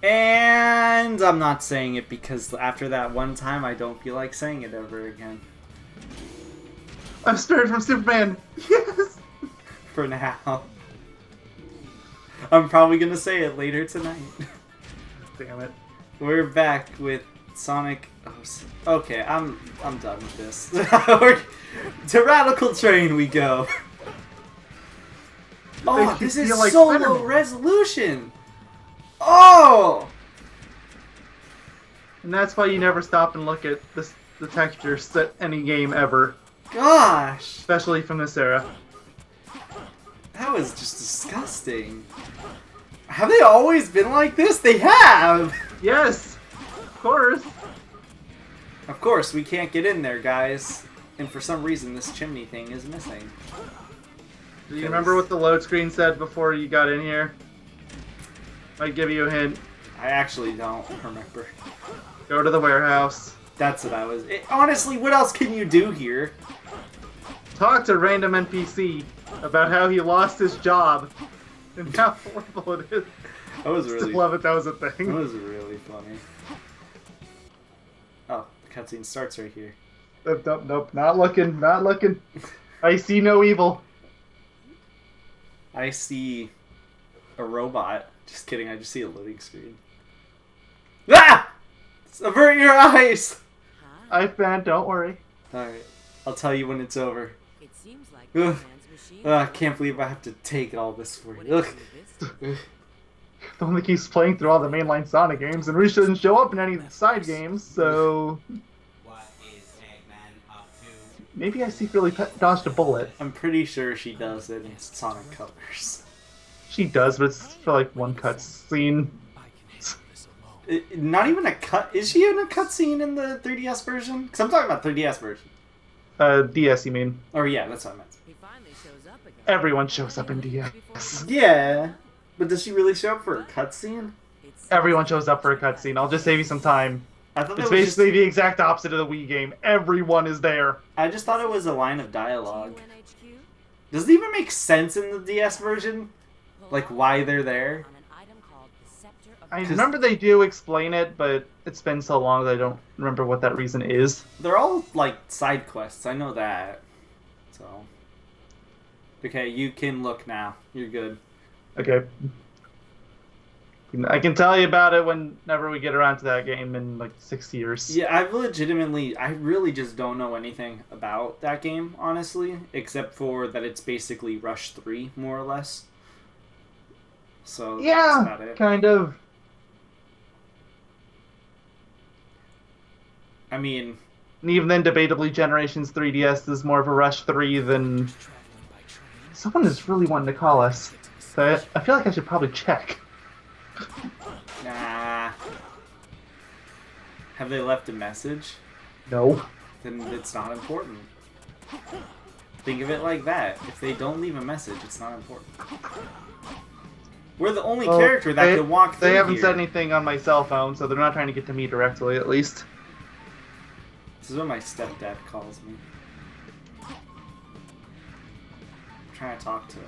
And I'm not saying it because after that one time, I don't feel like saying it ever again. I'm spared from Superman. Yes. For now. I'm probably gonna say it later tonight. Damn it. We're back with Sonic. Okay, I'm done with this. To Radical Train we go. Oh, this is like so Spider-Man. low resolution. Oh. And that's why you never stop and look at the textures at any game ever, Gosh, especially from this era. that was just disgusting. Have they always been like this? They have! Yes, of course. Of course, we can't get in there, guys. And for some reason, this chimney thing is missing. Do you remember what the load screen said before you got in here? Might give you a hint. I actually don't remember. Go to the warehouse. That's what I was... honestly, what else can you do here? Talk to random NPC about how he lost his job and how horrible it is. That was really... Still love it, that was a thing. That was really funny. Oh, the cutscene starts right here. Nope, nope, not looking, not looking. I see no evil. I see a robot. Just kidding, I just see a loading screen. Ah! Avert your eyes! I've been, don't worry. Alright, I'll tell you when it's over. It seems like Ugh. man's machine. I can't believe I have to take all this for you. Ugh. The one that keeps playing through all the mainline Sonic games, and Rouge doesn't show up in any side games, so... What is Eggman up to? Maybe I secretly dodged a bullet. I'm pretty sure she does it in Sonic Colors. She does, but it's for like one cutscene. Not even a cut. Is she in a cutscene in the 3DS version? Because I'm talking about 3DS version. DS, you mean? Or yeah, that's what I meant. He finally shows up again. Everyone shows up in DS. Yeah, but does she really show up for a cutscene? Everyone shows up for a cutscene. I'll just save you some time. I thought It's that was basically the exact opposite of the Wii game. Everyone is there. I just thought it was a line of dialogue. UNHQ? Does it even make sense in the DS version? Like why they're there? On an item called the Scepter of I remember they do explain it, but it's been so long that I don't remember what that reason is. They're all like side quests. I know that. So, okay, you can look now. You're good. Okay. I can tell you about it whenever we get around to that game in like 6 years. Yeah, I really just don't know anything about that game, honestly, except for that it's basically Rush 3, more or less. So that's Yeah, about it. kind of. I mean, And even then, debatably, Generations 3DS is more of a Rush 3 than... Someone is really wanting to call us. So I feel like I should probably check. nah. Have they left a message? No. Then it's not important. Think of it like that. If they don't leave a message, it's not important. We're the only Well, character that can walk through They haven't here. said anything on my cell phone, so they're not trying to get to me directly, at least. This is what my stepdad calls me. I'm trying to talk to him.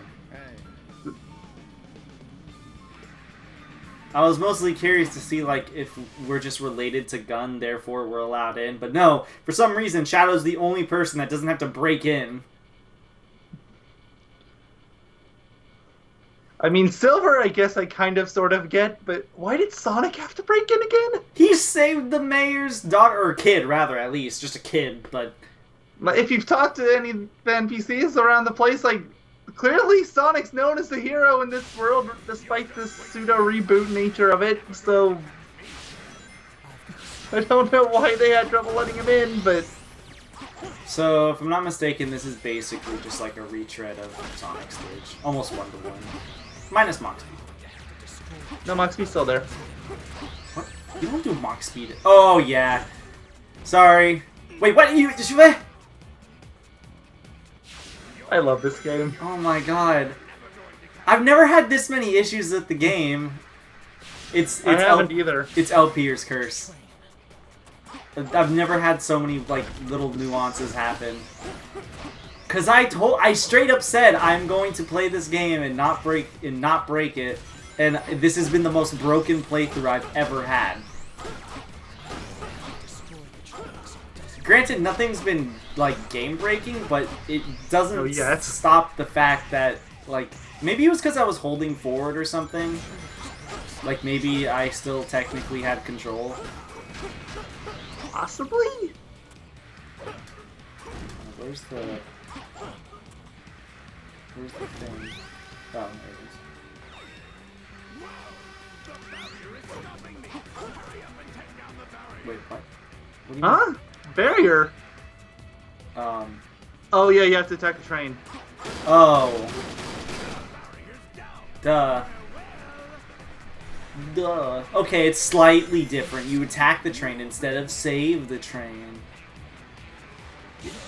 I was mostly curious to see, like, if we're just related to Gun, therefore we're allowed in. But no, for some reason, Shadow's the only person that doesn't have to break in. I mean, Silver, I guess I kind of sort of get, but why did Sonic have to break in again? He saved the mayor's daughter, or kid, rather, at least. Just a kid, but... Like, if you've talked to any NPCs around the place, like, clearly Sonic's known as the hero in this world, despite this pseudo-reboot nature of it, so... I don't know why they had trouble letting him in, but... So, if I'm not mistaken, this is basically just like a retread of Sonic stage. Almost one-to-one. Minus Mach Speed. No, Moxie's still there. What? You don't do Mach Speed. Oh, yeah. Sorry. Wait, what? Did you... I love this game. Oh my god. I've never had this many issues with the game. It's I haven't either. It's LPer's curse. I've never had so many like little nuances happen. Cause I straight up said I'm going to play this game and not break it, And this has been the most broken playthrough I've ever had. Granted, nothing's been, like, game-breaking, but it doesn't stop the fact that, like, maybe it was because I was holding forward or something. Like, maybe I still technically had control. Possibly? Where's the thing? Oh, there it is. Wait, what? What do you mean? Barrier? Oh, yeah, you have to attack the train. Oh. Duh. Duh. Okay, it's slightly different. You attack the train instead of save the train.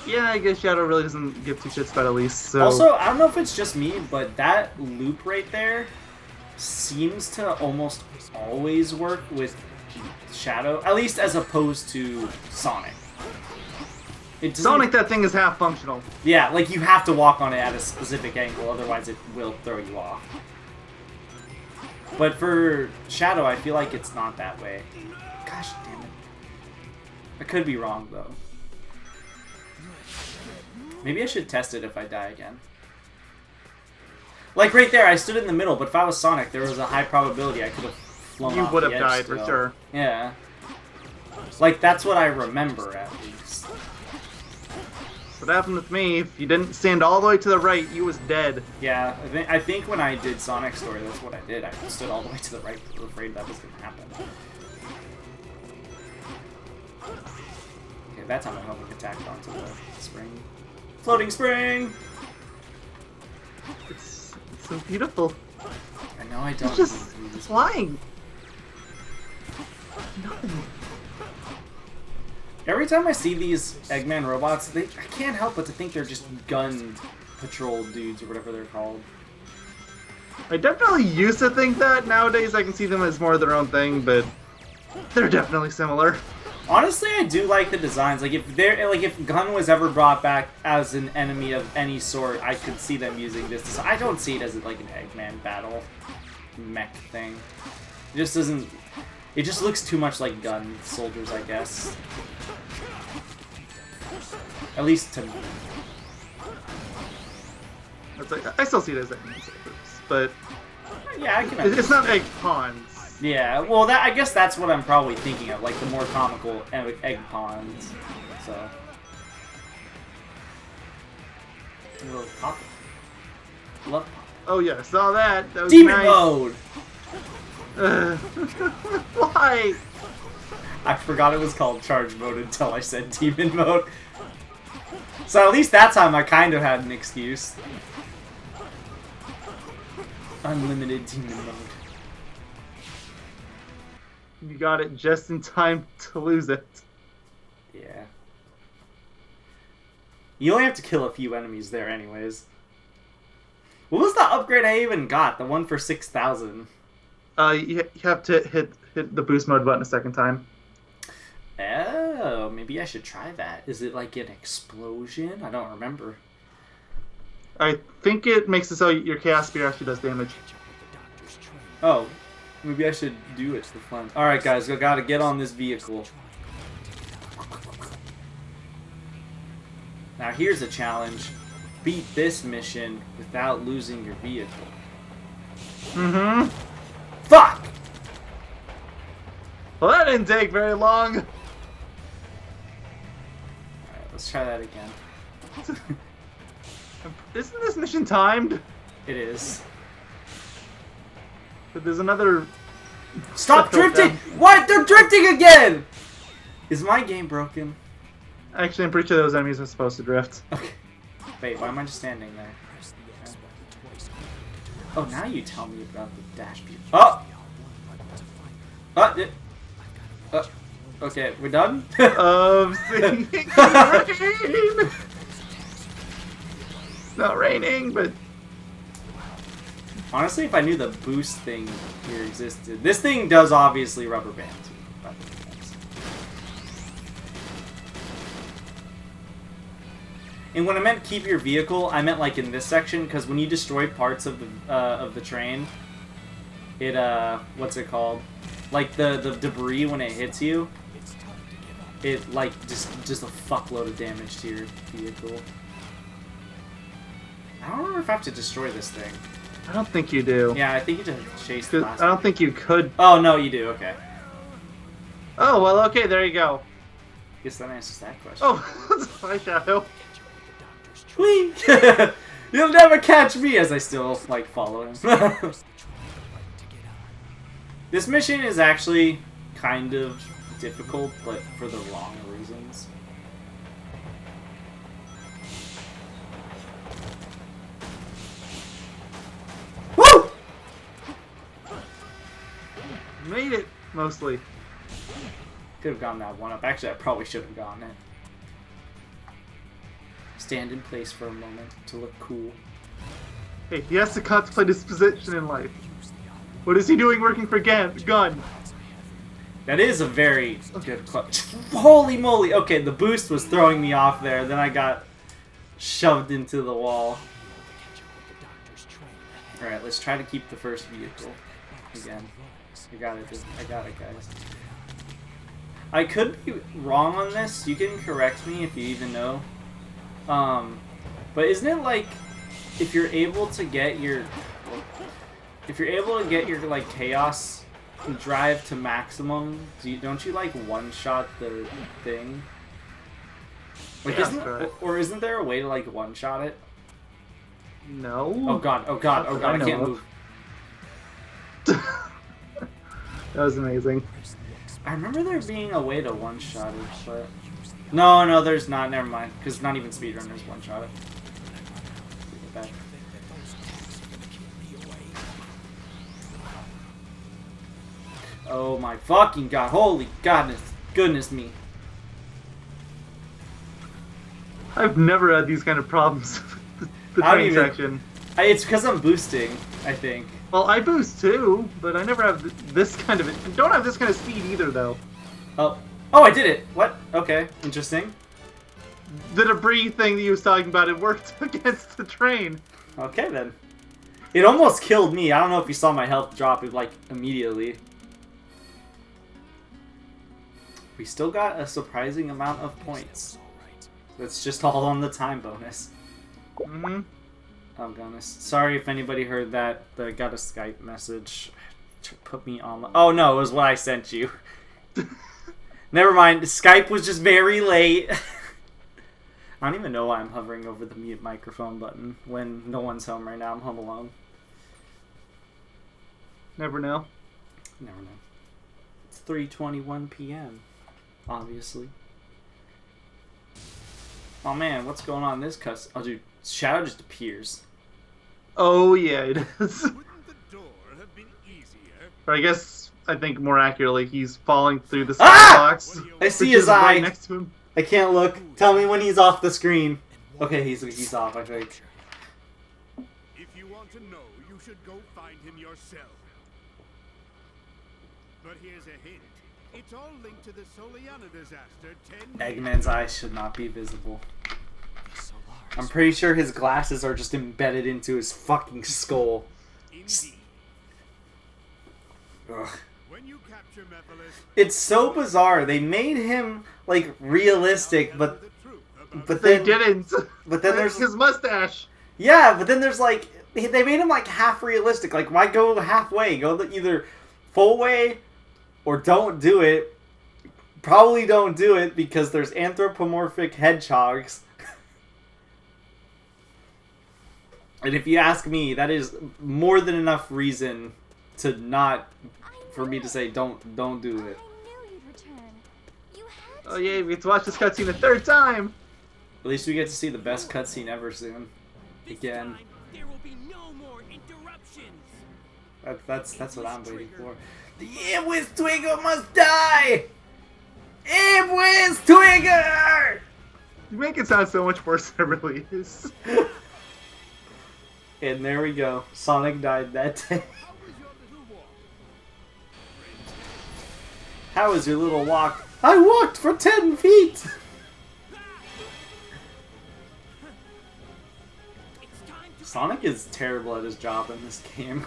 Yeah, I guess Shadow really doesn't give two shits about Elise, so... Also, I don't know if it's just me, but that loop right there seems to almost always work with Shadow, at least as opposed to Sonic. Sonic, that thing is half functional. Yeah, like you have to walk on it at a specific angle, otherwise it will throw you off. But for Shadow, I feel like it's not that way. Gosh damn it. I could be wrong, though. Maybe I should test it if I die again. Like right there, I stood in the middle, but if I was Sonic, there was a high probability I could have flown off the edge. You would have died for sure. Yeah. Like, that's what I remember, at least. What happened with me, if you didn't stand all the way to the right, you was dead. Yeah, I think when I did Sonic Story, that's what I did. I stood all the way to the right, afraid that was going to happen. Okay, that time I hope I attacked onto the spring. Floating spring! It's so beautiful. I know I don't. It's just flying. No. Every time I see these Eggman robots, I can't help but to think they're just gun patrol dudes or whatever they're called. I definitely used to think that. Nowadays I can see them as more of their own thing, but they're definitely similar. Honestly, I do like the designs. Like if Gun was ever brought back as an enemy of any sort, I could see them using this design. I don't see it as like an Eggman battle mech thing. It just doesn't. It just looks too much like Gun soldiers, I guess. At least to me. I still see it as Eggman soldiers, but yeah, I can. It's not egg pawns. Yeah, well, I guess that's what I'm probably thinking of, like the more comical egg pawns. So, pop. Love pop. Oh yeah, saw that. That was Demon nice. mode. Why? I forgot it was called charge mode until I said demon mode. So at least that time I kind of had an excuse. Unlimited demon mode. You got it just in time to lose it. Yeah. You only have to kill a few enemies there anyways. What was the upgrade I even got? The one for 6,000? You have to hit the boost mode button a second time. Oh, maybe I should try that. Is it like an explosion? I don't remember. I think it makes it so your Chaos Spear actually does damage. Oh, maybe I should do it for fun. Alright guys, I gotta get on this vehicle. Now here's a challenge. Beat this mission without losing your vehicle. Mm-hmm. Fuck! Well, that didn't take very long. Alright, let's try that again. Isn't this mission timed? It is. But there's another... Stop drifting! What? They're drifting again! Is my game broken? Actually, I'm pretty sure those enemies are supposed to drift. Okay. Wait, why am I just standing there? Oh, now you tell me about the dash view. Oh! Okay, we're done? Singing rain! It's not raining, but... Honestly, if I knew the boost thing here existed... This thing does obviously rubber band, too. And when I meant keep your vehicle, I meant like in this section, because when you destroy parts of the train, it what's it called? Like the debris when it hits you, it like just a fuckload of damage to your vehicle. I don't remember if I have to destroy this thing. I don't think you do. Yeah, I think you just chase the last I don't one. think you could. Oh no, you do. Okay. Oh well, okay, there you go. Guess that answers that question. Oh, hi Shadow. Whee! You'll never catch me, as I still like follow him. This mission is actually kind of difficult, but for the wrong reasons. Woo! Made it mostly. Could have gone that one up. Actually, I probably should have gotten it. Stand in place for a moment to look cool. Hey, he has to contemplate his position in life. What is he doing working for Gun? That is a very good clutch. Holy moly! Okay, the boost was throwing me off there. Then I got shoved into the wall. Alright, let's try to keep the first vehicle. Again. I got it, guys. I could be wrong on this. You can correct me if you even know. But isn't it like if you're able to get your like chaos drive to maximum, don't you like one shot the thing? Like Yeah, isn't there a way to like one shot it? No. Oh god, I can't move. That was amazing. I remember there being a way to one shot it, but no, there's not. Never mind, because not even speedrunners one shot it. Back. Oh my fucking god! Holy goodness me! I've never had these kind of problems with the train section. It's because I'm boosting, I think. Well, I boost too, but I never have this kind of. Don't have this kind of speed either, though. Oh, I did it. What? Okay, interesting. The debris thing that you was talking about, it worked against the train. Okay then. It almost killed me. I don't know if you saw my health drop like immediately. We still got a surprising amount of points. That's just all on the time bonus. Mm-hmm. Oh goodness. Sorry if anybody heard that. I got a Skype message. Put me on. Oh no, it was what I sent you. Never mind. Skype was just very late. I don't even know why I'm hovering over the mute microphone button when no one's home right now. I'm home alone. Never know. Never know. It's 3:21 p.m. Obviously. Oh man, what's going on in this cuss? Oh dude, Shadow just appears. Oh yeah, it is. Wouldn't the door have been easier? Or I guess I think more accurately, he's falling through the Ah! skybox. I see which his is eye. right next to him. I can't look. Tell me when he's off the screen. Okay, he's off, I think. If you want to know, you should go find him yourself. But here's a hint. It's all linked to the Soliana disaster 10 Eggman's eyes should not be visible. I'm pretty sure his glasses are just embedded into his fucking skull. Indeed. Ugh. When you capture Mephiles, It's so bizarre. They made him like realistic, but the truth about but They then didn't. but then there's his mustache. yeah, but then there's like they made him like half realistic. Like why go halfway? Go either full way or don't do it. Probably don't do it because there's anthropomorphic hedgehogs. And if you ask me, that is more than enough reason to not for me to say don't do it. Oh yeah, we get to watch this cutscene a third time. At least we get to see the best cutscene ever soon. Again. There will be no more interruptions. That's what I'm waiting for. The Ibwis Twigger must die! Ibwis Twigger! You make it sound so much worse than it really is. And there we go. Sonic died that day. How was your little walk? I walked for 10 feet! Sonic is terrible at his job in this game.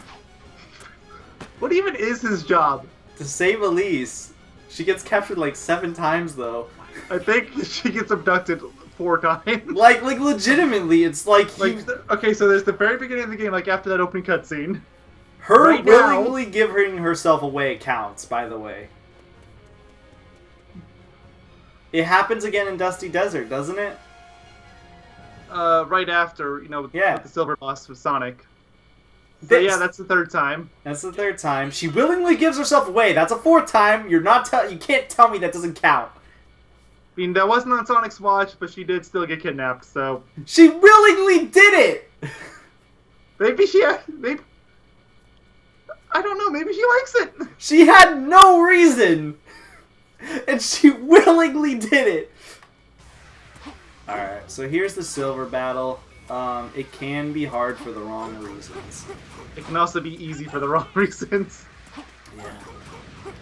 What even is his job? To save Elise. She gets captured like 7 times though. I think she gets abducted 4 times. Like legitimately, it's like Okay, so there's the very beginning of the game, like after that opening cutscene. her right now- willingly giving herself away counts, by the way. It happens again in Dusty Desert, doesn't it? Right after, with the silver boss with Sonic. So yeah, that's the 3rd time. That's the 3rd time. She willingly gives herself away. That's a 4th time. You can't tell me that doesn't count. I mean, that wasn't on Sonic's watch, but she did still get kidnapped, so... She willingly did it! Maybe I don't know, maybe she likes it! She had no reason! And she willingly did it! Alright, so here's the silver battle. It can be hard for the wrong reasons. It can also be easy for the wrong reasons. Yeah.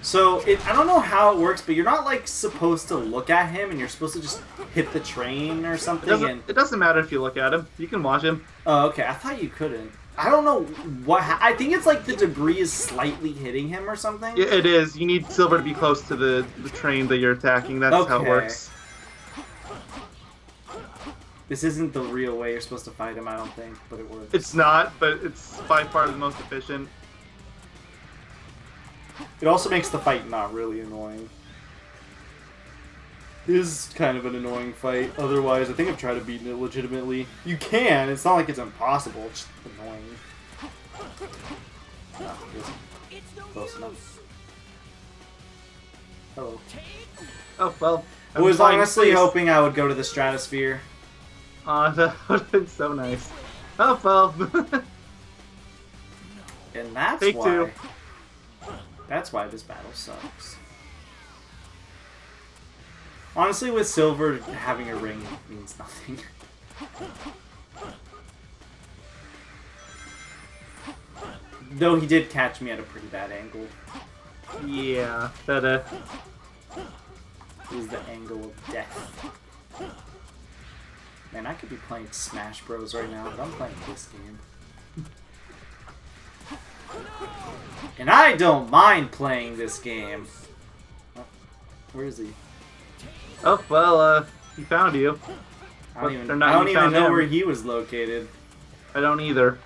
So, I don't know how it works, but you're not, like, supposed to look at him, and you're supposed to just hit the train or something. It doesn't matter if you look at him. You can watch him. Oh, okay. I thought you couldn't. I don't know what... I think it's like the debris is slightly hitting him or something. Yeah, it is. You need Silver to be close to the train that you're attacking. That's how it works. This isn't the real way you're supposed to fight him, I don't think, but it works. It's not, but it's by far the most efficient. It also makes the fight not really annoying. It is kind of an annoying fight. Otherwise, I think I've tried to beat it legitimately. You can. It's not like it's impossible. It's just annoying. No, it isn't. Close enough. Hello. Oh, well. I was honestly hoping I would go to the stratosphere. Aw, that would have been so nice. Oh, well. And that's Take why... 2. That's why this battle sucks. Honestly, with Silver, having a ring means nothing. Though he did catch me at a pretty bad angle. Yeah, that, It was the angle of death. Man, I could be playing Smash Bros right now, but I'm playing this game. And I don't mind playing this game. Oh, where is he? Oh, well, he found you. I don't even, Or not, I don't you even found know him. where he was located. I don't either.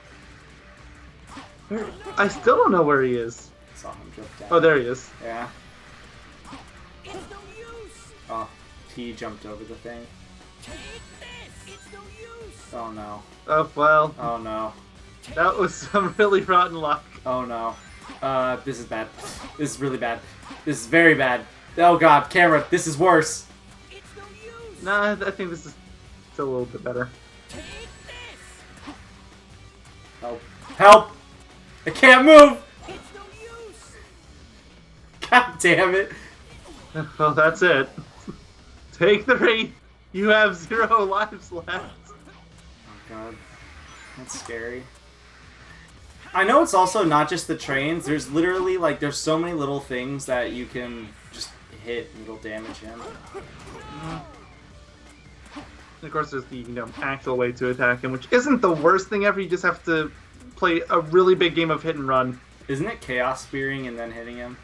I still don't know where he is. Saw him jump down. Oh, there he is. Yeah. It's no use. Oh, he jumped over the thing. Take this. It's no use. Oh no. Oh, well. Oh no. That was some really rotten luck. Oh no. This is bad. This is really bad. This is very bad. Oh god, camera, this is worse. It's no use. Nah, I think this is still a little bit better. Take this. Help. Help! I can't move! It's no use. God damn it. Well, that's it. Take 3. You have 0 lives left. Oh god. That's scary. I know it's also not just the trains. There's literally, like, there's so many little things that you can just hit and it'll damage him. And of course, there's the actual way to attack him, which isn't the worst thing ever. You just have to play a really big game of hit and run. Isn't it chaos spearing and then hitting him?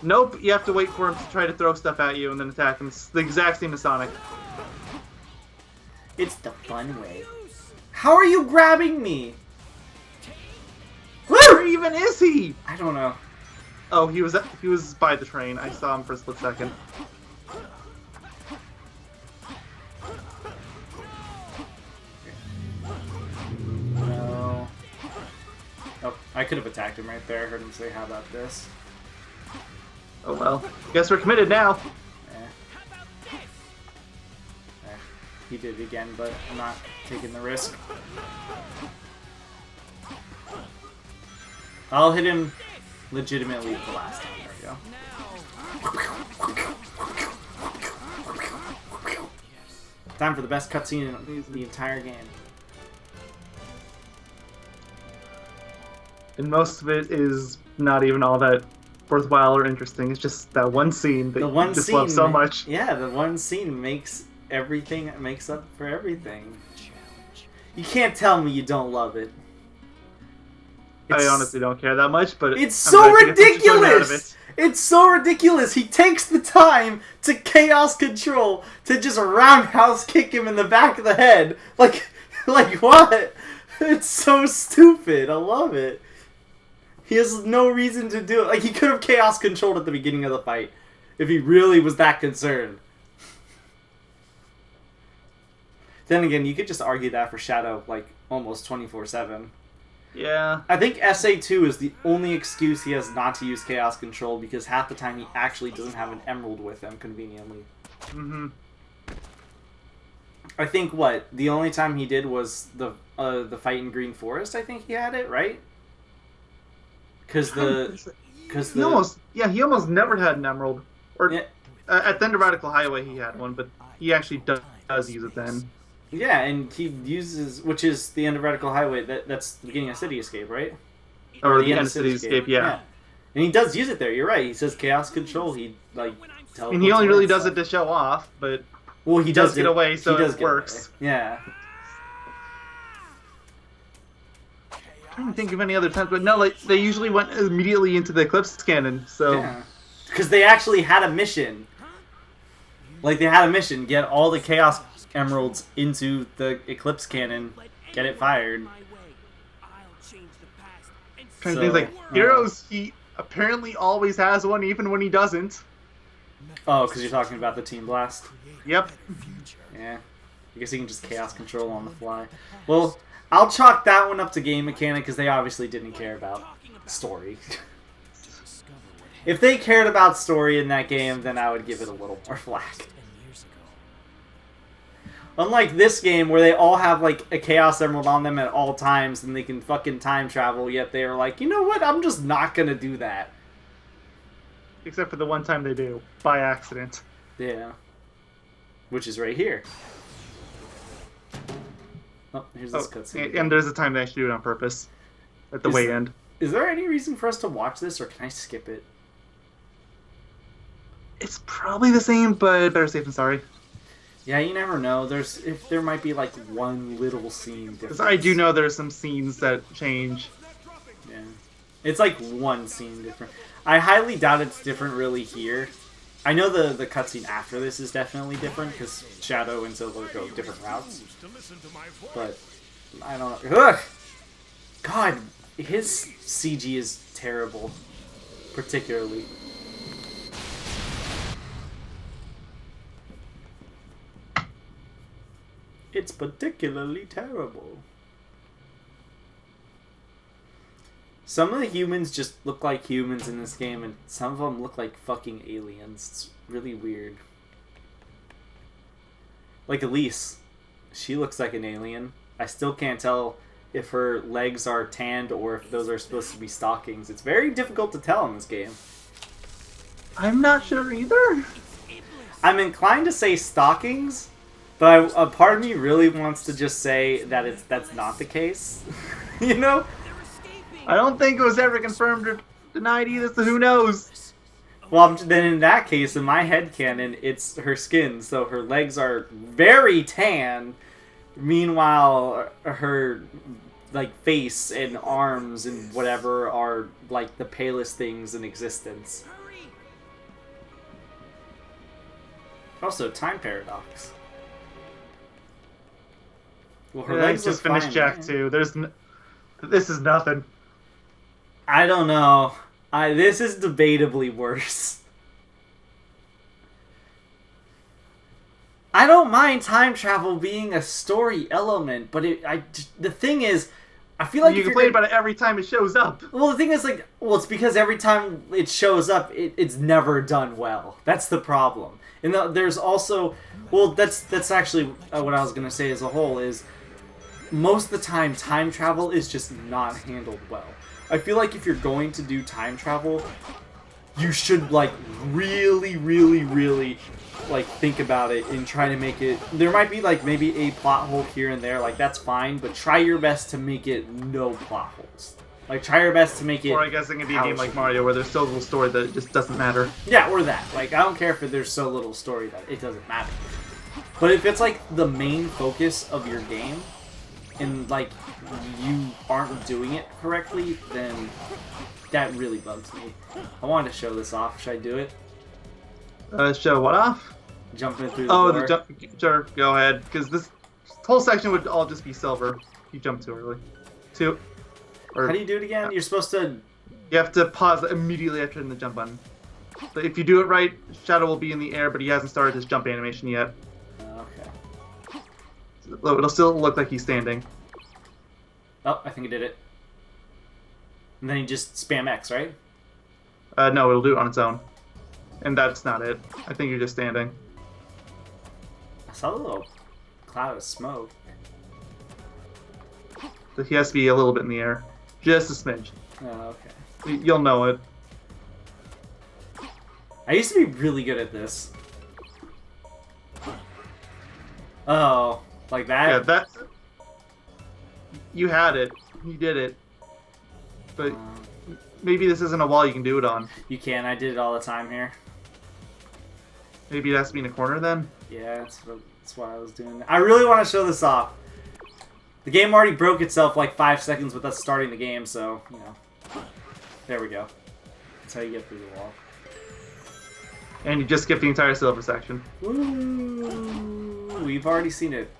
Nope, you have to wait for him to try to throw stuff at you and then attack him. It's the exact same as Sonic. It's the fun way. How are you grabbing me? Where even is he? I don't know. Oh, he was by the train. I saw him for a split second. No. Oh, I could have attacked him right there. I heard him say, "How about this?" Oh well. Guess we're committed now. He did it again, but I'm not taking the risk. I'll hit him legitimately the last time. There we go. Time for the best cutscene in the entire game. And most of it is not even all that worthwhile or interesting. It's just that one scene that you just love so much. Yeah, the one scene makes everything, makes up for everything. You can't tell me you don't love it. I honestly don't care that much, but It's I'm so glad to get some enjoyment out of ridiculous! It's so ridiculous! He takes the time to chaos control to just roundhouse kick him in the back of the head. Like what? It's so stupid. I love it. He has no reason to do it. Like, he could have chaos controlled at the beginning of the fight if he really was that concerned. Then again, you could just argue that for Shadow, like, almost 24/7. Yeah. I think SA2 is the only excuse he has not to use chaos control because half the time he actually doesn't have an emerald with him, conveniently. Mm-hmm. I think, what, the only time he did was the fight in Green Forest, I think he had it, right? He almost never had an emerald. Or Yeah. At the end of Radical Highway he had one, but he actually does use it then. Yeah, and he uses, which is the end of Radical Highway, that's the beginning of City Escape, right? Or the end of City Escape, yeah. And he does use it there, you're right. He says chaos control, he, like, I mean, he only really does it to show off, but well, he does get away, so it get works. away. Yeah. I'm trying to think of any other times, but no, like, they usually went immediately into the Eclipse Cannon, so... Yeah. Because they actually had a mission. Like, they had a mission, get all the Chaos Emeralds into the Eclipse Cannon, get it fired. Trying to think, like, Heroes, he apparently always has one, even when he doesn't. Oh, because you're talking about the Team Blast? Yep. Yeah. I guess he can just Chaos Control on the fly. Well, I'll chalk that one up to game mechanic, because they obviously didn't care about story. If they cared about story in that game, then I would give it a little more flack. Unlike this game, where they all have, like, a Chaos Emerald on them at all times, and they can fucking time travel, yet they are like, you know what, I'm just not gonna do that. Except for the one time they do, by accident. Yeah. Which is right here. Oh, here's this cutscene. And there's a time they actually do it on purpose. At the way end. Is there any reason for us to watch this, or can I skip it? It's probably the same, but better safe than sorry. Yeah, you never know. There might be like one little scene difference. Because I do know there's some scenes that change. Yeah, it's like one scene different. I highly doubt it's different really here. I know the cutscene after this is definitely different because Shadow and Silver go different routes. But I don't know. Ugh! God, his CG is terrible, particularly. It's particularly terrible. Some of the humans just look like humans in this game, and some of them look like fucking aliens. It's really weird. Like Elise. She looks like an alien. I still can't tell if her legs are tanned or if those are supposed to be stockings. It's very difficult to tell in this game. I'm not sure either. I'm inclined to say stockings, but a part of me really wants to just say that that's not the case. You know? I don't think it was ever confirmed or denied either, so who knows? Well, then in that case, in my headcanon, it's her skin, so her legs are very tan. Meanwhile, her like face and arms and whatever are like the palest things in existence. Also, time paradox. Well, her Yeah, I legs just look finished fine, Jack right? 2. This is nothing. I don't know. This is debatably worse. I don't mind time travel being a story element, but the thing is, I feel like you complain about it every time it shows up. Well, the thing is, like, it's because every time it shows up, it's never done well. That's the problem. And there's also, that's actually what I was gonna say as a whole is, most of the time, time travel is just not handled well. I feel like if you're going to do time travel, you should, like, really, really, really, like, think about it and try to make it... There might be, like, maybe a plot hole here and there, like, that's fine, but try your best to make it no plot holes. Like, try your best to make it... Or I guess it can be a game like Mario where there's so little story that it just doesn't matter. Yeah, or that. Like, I don't care if there's so little story that it doesn't matter. But if it's, like, the main focus of your game, and like you aren't doing it correctly, then that really bugs me. I wanted to show this off. Should I do it? Show what off? Jumping through the Oh, door. the jump. Sure, go ahead. Because this whole section would all just be silver. You jump too early. How do you do it again? You're supposed to. You have to pause immediately after hitting the jump button. But if you do it right, Shadow will be in the air, but he hasn't started his jump animation yet. Okay. So it'll still look like he's standing. Oh, I think I did it. And then you just spam X, right? No, it'll do it on its own. And that's not it. I think you're just standing. I saw a little cloud of smoke. So he has to be a little bit in the air. Just a smidge. Oh, okay. You'll know it. I used to be really good at this. Oh, like that? Yeah, that. You had it. You did it. But maybe this isn't a wall you can do it on. You can. I did it all the time here. Maybe it has to be in a corner then? Yeah, that's what I was doing. I really want to show this off. The game already broke itself like 5 seconds with us starting the game, so, you know. There we go. That's how you get through the wall. And you just skip the entire silver section. Ooh, we've already seen it.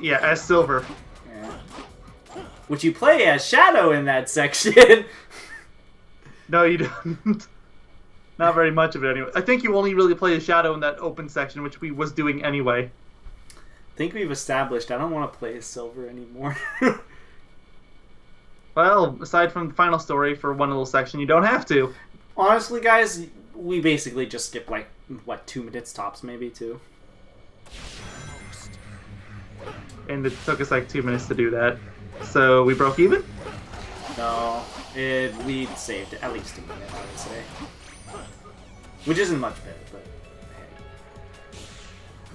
Yeah, as silver. Yeah. Which you play as Shadow in that section. No, you don't. Not very much of it anyway. I think you only really play as Shadow in that open section, which we was doing anyway. I think we've established I don't want to play as Silver anymore. Well, aside from the final story for one little section, you don't have to. Honestly, guys, we basically just skipped like, what, 2 minutes tops, maybe, 2? And it took us like 2 minutes to do that. So we broke even? No, we saved at least a minute, I would say. Which isn't much better, but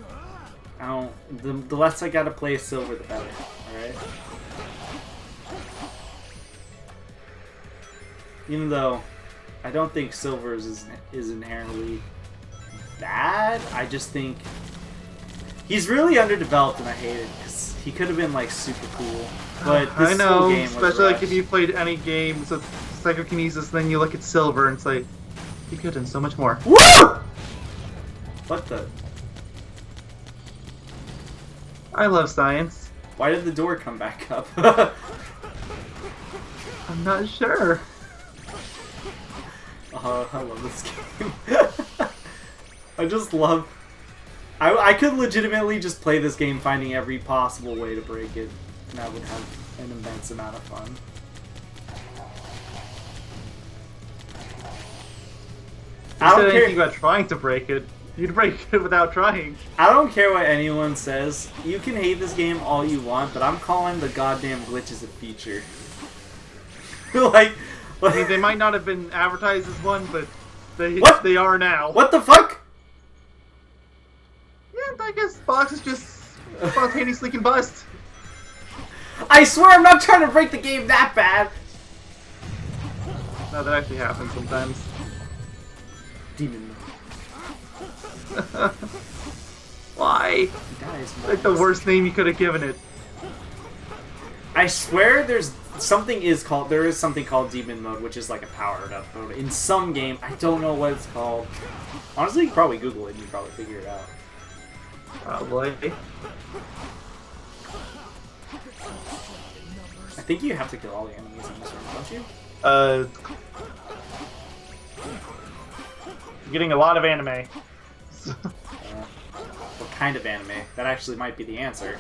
hey. I don't. The less I gotta play Silver, the better. Alright? Even though I don't think Silver is inherently bad, I just think he's really underdeveloped and I hate it because he could have been like super cool. But this I know, whole game was especially like rushed. if you played any games with psychokinesis, then you look at Silver and it's like, you could have done so much more. Woo! What the? I love science. Why did the door come back up? I'm not sure. Oh, I love this game. I just love... I could legitimately just play this game finding every possible way to break it, and I would have an immense amount of fun. I Instead don't of care. anything about trying to break it, you'd break it without trying. I don't care what anyone says. You can hate this game all you want, but I'm calling the goddamn glitches a feature. like, I mean, they might not have been advertised as one, but they are now. What the fuck? Yeah, I guess boxes just spontaneously combust. I swear I'm not trying to break the game that bad. No, that actually happens sometimes. Demon. Why? Guys, Like the worst name you could have given it. I swear there is something called Demon Mode, which is like a powered up mode in some game. I don't know what it's called. Honestly, you can probably Google it and you probably figure it out. Probably. I think you have to kill all the enemies in this room, don't you? You're getting a lot of anime. What kind of anime? That actually might be the answer.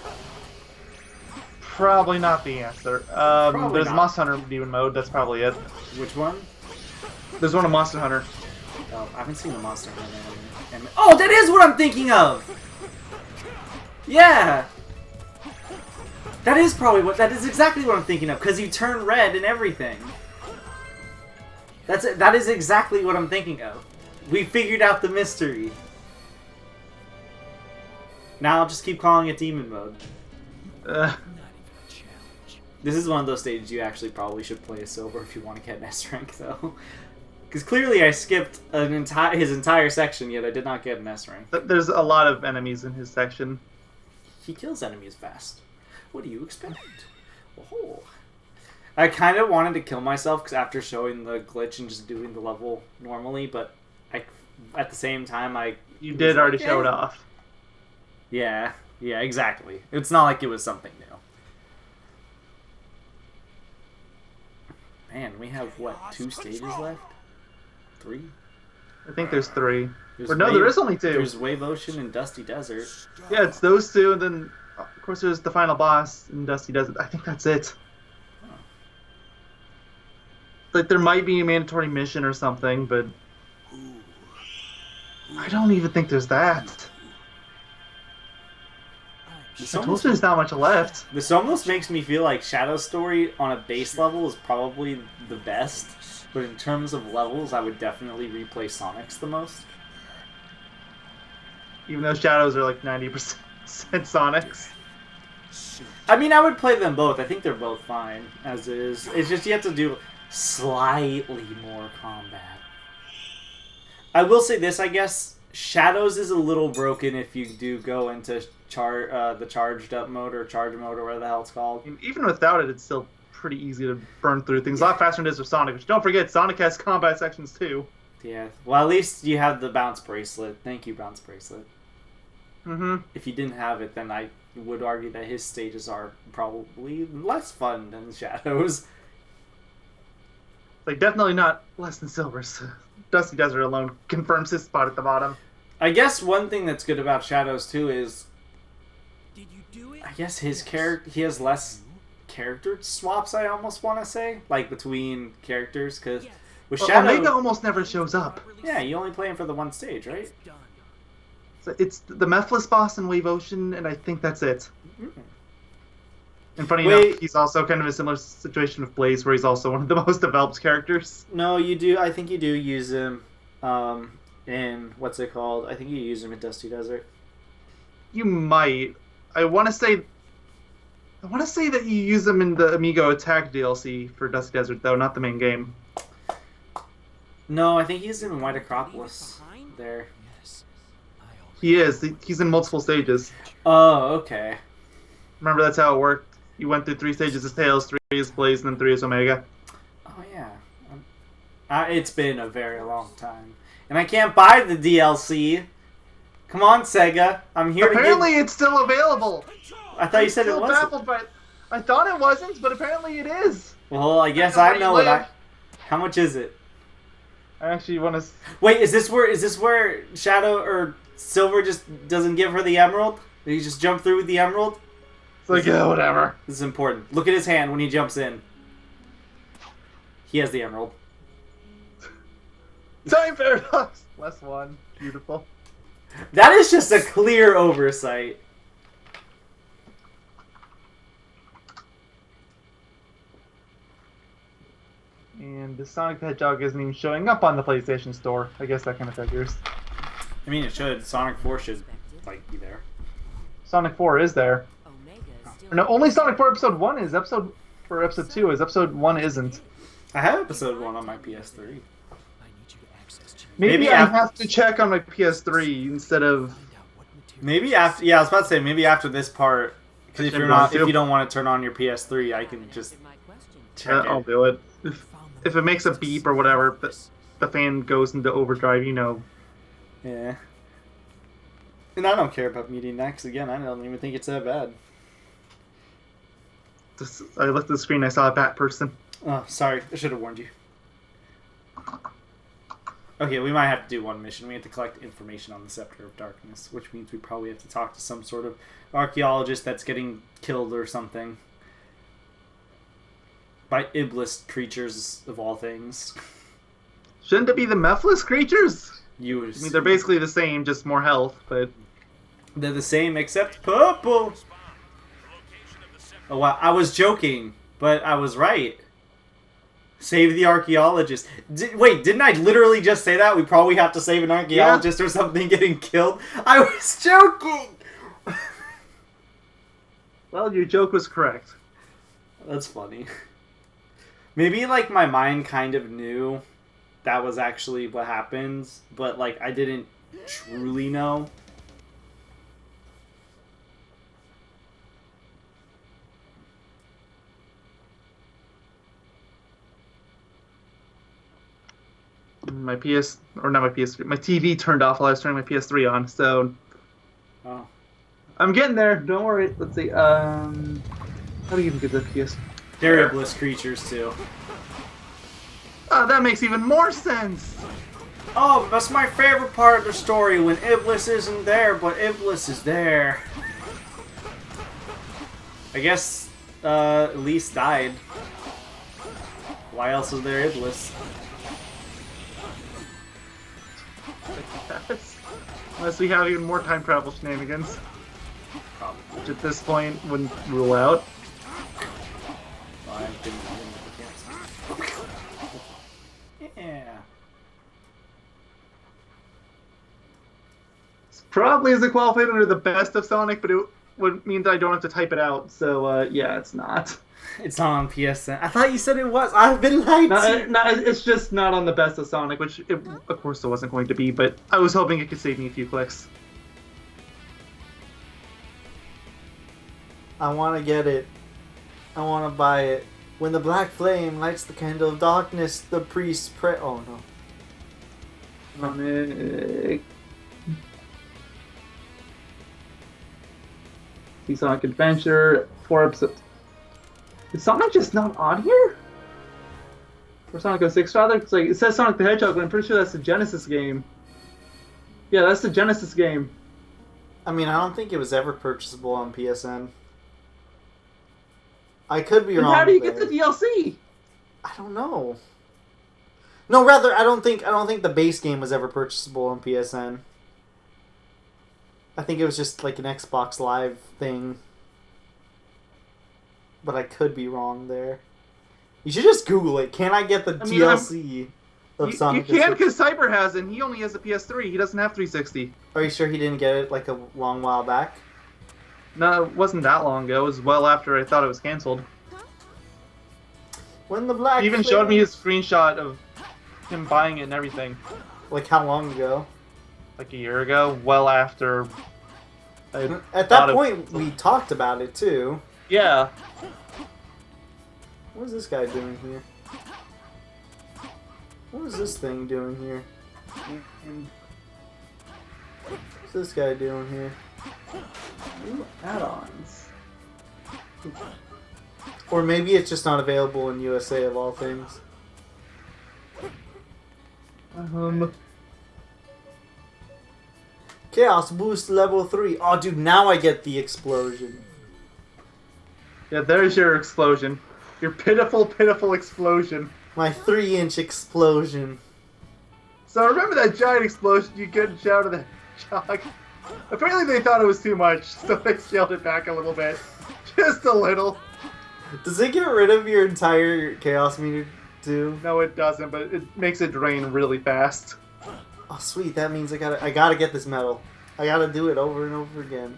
Probably not the answer. There's not. Monster Hunter Demon Mode, that's probably it. Which one? There's one of Monster Hunter. Oh, I haven't seen the Monster Hunter anime. Oh, that is what I'm thinking of! Yeah! That is exactly what I'm thinking of, because you turn red and everything. That is exactly what I'm thinking of. We figured out the mystery. Now I'll just keep calling it Demon Mode. This is one of those stages you actually probably should play as Silver if you want to get an S rank, though. Because clearly I skipped his entire section, yet I did not get an S rank. There's a lot of enemies in his section. He kills enemies fast. What do you expect? Oh. I kind of wanted to kill myself because after showing the glitch and just doing the level normally, but at the same time, You did already show it off. Yeah, exactly. It's not like it was something new. Man, we have, what, 2 stages left? 3? I think there's 3. There's Or no, there is only 2. There's Wave Ocean and Dusty Desert. Yeah, it's those 2, and then, of course, there's the final boss in Dusty Desert. I think that's it. Oh. Like, there might be a mandatory mission or something, but I don't even think there's that. I told you there's not much left. This almost makes me feel like Shadow Story on a base level is probably the best, but in terms of levels, I would definitely replay Sonic's the most. Even though Shadows are like 90% Sonics. I mean, I would play them both. I think they're both fine, as is. It's just you have to do slightly more combat. I will say this, I guess. Shadows is a little broken if you do go into the charged up mode or charge mode or whatever the hell it's called. And even without it, it's still pretty easy to burn through things. A lot faster than it is with Sonic. Which, don't forget, Sonic has combat sections too. Yeah. Well, at least you have the bounce bracelet. Thank you, bounce bracelet. Mm-hmm. If you didn't have it, then I would argue that his stages are probably less fun than Shadows. Like, definitely not less than Silver's. Dusty Desert alone confirms his spot at the bottom. I guess one thing that's good about Shadows too is, Did you do it? I guess his character, he has less character swaps. I almost want to say, like between characters, because with Well, Shadow, Omega almost never shows up. yeah, you only play him for the one stage, right? It's done. So it's the Mephiles boss in Wave Ocean, and I think that's it. And funny enough, he's also kind of a similar situation with Blaze, where he's also one of the most developed characters. No, you do. I think you do use him in what's it called? I think you use him in Dusty Desert. You might. I want to say that you use him in the Amigo Attack DLC for Dusty Desert, though, not the main game. No, I think he's in White Acropolis. There. He is. He's in multiple stages. Oh, okay. Remember, that's how it worked. You went through 3 stages as Tails, 3 as Blaze, and then 3 as Omega. Oh yeah. It's been a very long time, and I can't buy the DLC. Come on, Sega. I'm here Apparently, it's still available. I thought you said it Still wasn't. baffled by it. I thought it wasn't, but apparently it is. Well, I guess I I know know where what you How much is it? I actually want to. Wait, is this where Shadow or Silver just doesn't give her the emerald? Did he just jump through with the emerald? It's like, yeah, whatever. This is important. Look at his hand when he jumps in. He has the emerald. Time paradox. Less 1. Beautiful. That is just a clear oversight. And the Sonic the Hedgehog isn't even showing up on the PlayStation Store. I guess that kind of figures. I mean, it should. Sonic 4 should, like, be there. Sonic 4 is there. Omega is still Or no, only Sonic 4 Episode 1 is. Episode 2 is. Episode 1 isn't. I have episode 1 on my PS3. Maybe Maybe I af- have to check on my PS3 instead of. Maybe after, yeah, I was about to say maybe after this part, because if Should you're we not, do? if you don't want to turn on your PS3, I can just my question. check I'll it. do it. If it makes a beep or whatever, the fan goes into overdrive, you know. Yeah. And I don't care about meeting next. Again, I don't even think it's that bad. I looked at the screen, I saw a bat person. Oh, sorry. I should have warned you. Okay, we might have to do one mission. We have to collect information on the Scepter of Darkness, which means we probably have to talk to some sort of archaeologist that's getting killed or something. By Iblis creatures, of all things. Shouldn't it be the Mephiles creatures? I mean, they're basically the same, just more health, but... They're the same except purple! Oh wow, I was joking, but I was right. Save the archaeologist. Wait, didn't I literally just say that? We probably have to save an archaeologist or something getting killed? I was joking! Well, your joke was correct. That's funny. Maybe, like, my mind kind of knew that was actually what happens, but, like, I didn't truly know. My PS, or not my PS3, my TV turned off while I was turning my PS3 on, so... Oh. I'm getting there, don't worry. Let's see, how do you even get the PS... Variabless creatures, too. Oh, that makes even more sense! Oh, that's my favorite part of the story, when Iblis isn't there, but Iblis is there. I guess, Elise died. Why else is there Iblis? Unless we have even more time travel shenanigans. Probably. Which at this point wouldn't rule out. Well, I didn't yeah. This probably isn't qualified under the best of Sonic, but it would mean that I don't have to type it out, so yeah, it's not. It's not on PSN. I thought you said it was. I've been lied to. No, it's just not on the best of Sonic, which it, of course it wasn't going to be, but I was hoping it could save me a few clicks. I want to get it. I want to buy it. When the black flame lights the candle of darkness, the priest pray. Oh no. Sonic. See Sonic Adventure, 4 episodes. Is Sonic just not on here? Or Sonic 06 rather? It's like, it says Sonic the Hedgehog, but I'm pretty sure that's the Genesis game. Yeah, that's the Genesis game. I mean, I don't think it was ever purchasable on PSN. I could be And wrong. how do you there. get the DLC? I don't know. No, rather, I don't think the base game was ever purchasable on PSN. I think it was just like an Xbox Live thing. But I could be wrong there. You should just Google it. Can I get the DLC of Sonic? You can, because Cyber has it, and he only has a PS3. He doesn't have 360. Are you sure he didn't get it like a long while back? No, it wasn't that long ago. It was well after I thought it was canceled. When the black He even flame... showed me his screenshot of him buying it and everything. Like how long ago? Like a year ago, well after. At that point, we talked about it too. Yeah. What is this guy doing here? What is this thing doing here? What's this guy doing here? Ooh, add-ons. Or maybe it's just not available in USA of all things. Chaos Boost level 3. Oh, dude, now I get the explosion. Yeah, there's your explosion. Your pitiful, pitiful explosion. My 3-inch explosion. So remember that giant explosion you get in Shadow of the Hedgehog? Apparently they thought it was too much, so they scaled it back a little bit. Just a little. Does it get rid of your entire chaos meter too? No, it doesn't, but it makes it drain really fast. Oh, sweet. That means I gotta get this medal. I gotta do it over and over again.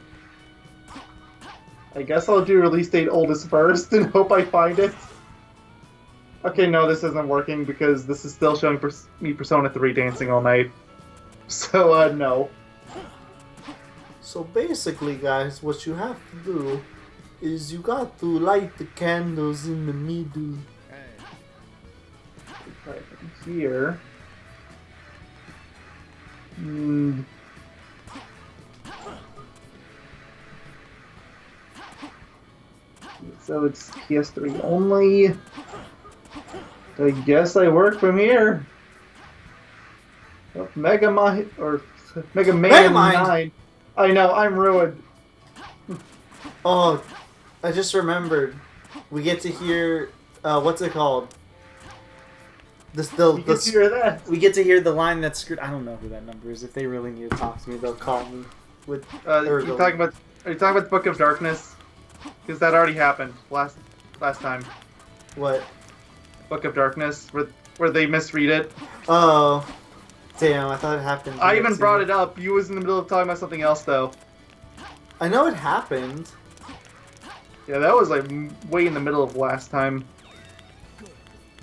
I guess I'll do release date oldest first and hope I find it. Okay, no, this isn't working because this is still showing me Persona 3 dancing all night. So, no. So basically, guys, what you have to do is you got to light the candles in the middle. Right here. So it's PS3 only. I guess I work from here. Oh, Mega Man 9. I know, I'm ruined. Oh, I just remembered. We get to hear what's it called? You get to hear that. We get to hear the line that's screwed. I don't know who that number is. If they really need to talk to me, they'll call me. Are you talking about the Book of Darkness? Because that already happened last time. What? Book of Darkness, where they misread it. Oh, damn! I thought it happened. I even brought it up. You was in the middle of talking about something else, though. I know it happened. Yeah, that was like way in the middle of last time. Good.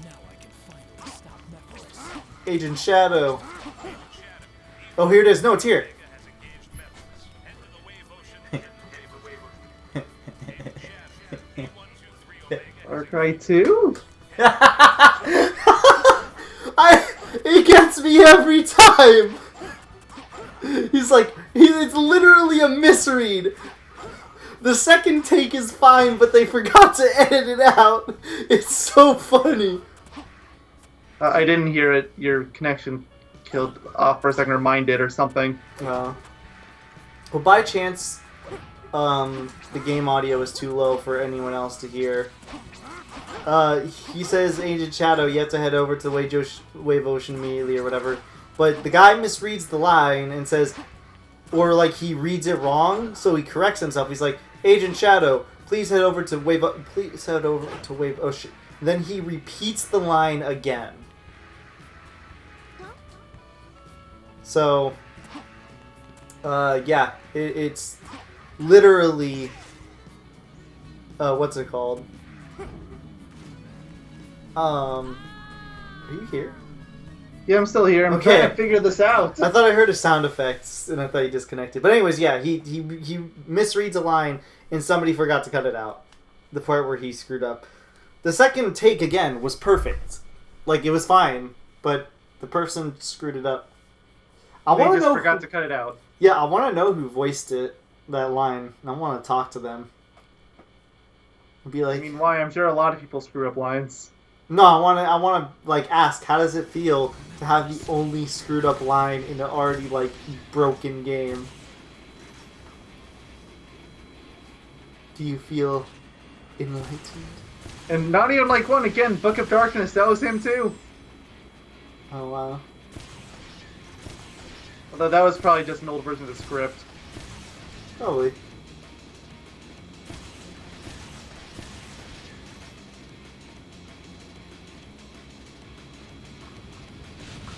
Now I can finally stop Mephiles. Agent Shadow. Oh, here it is. No, it's here. Far Cry 2? It gets me every time! He's like, it's literally a misread. The second take is fine, but they forgot to edit it out. It's so funny. I didn't hear it. Your connection killed off for a second, or mine did, or something. Well, by chance, the game audio is too low for anyone else to hear. He says, Agent Shadow, you have to head over to Wave Ocean immediately, or whatever. But the guy misreads the line and says, or like he reads it wrong, so he corrects himself. He's like, Agent Shadow, please head over to Wave Ocean. Then he repeats the line again. So, yeah, it's literally, what's it called? Are you here? Yeah, I'm still here. I'm trying to figure this out. I thought I heard a sound effects, and I thought he disconnected. But anyways, yeah, he misreads a line, and somebody forgot to cut it out. The part where he screwed up. The second take, again, was perfect. Like, it was fine, but the person screwed it up. I want to know. Forgot to cut it out. Yeah, I want to know who voiced it, that line. I want to talk to them. Be like, I mean, why? I'm sure a lot of people screw up lines. No, I want to like ask, how does it feel to have the only screwed up line in an already like broken game? Do you feel enlightened? And not even like one again. Book of Darkness. That was him too. Oh wow. Although that was probably just an old version of the script. Probably.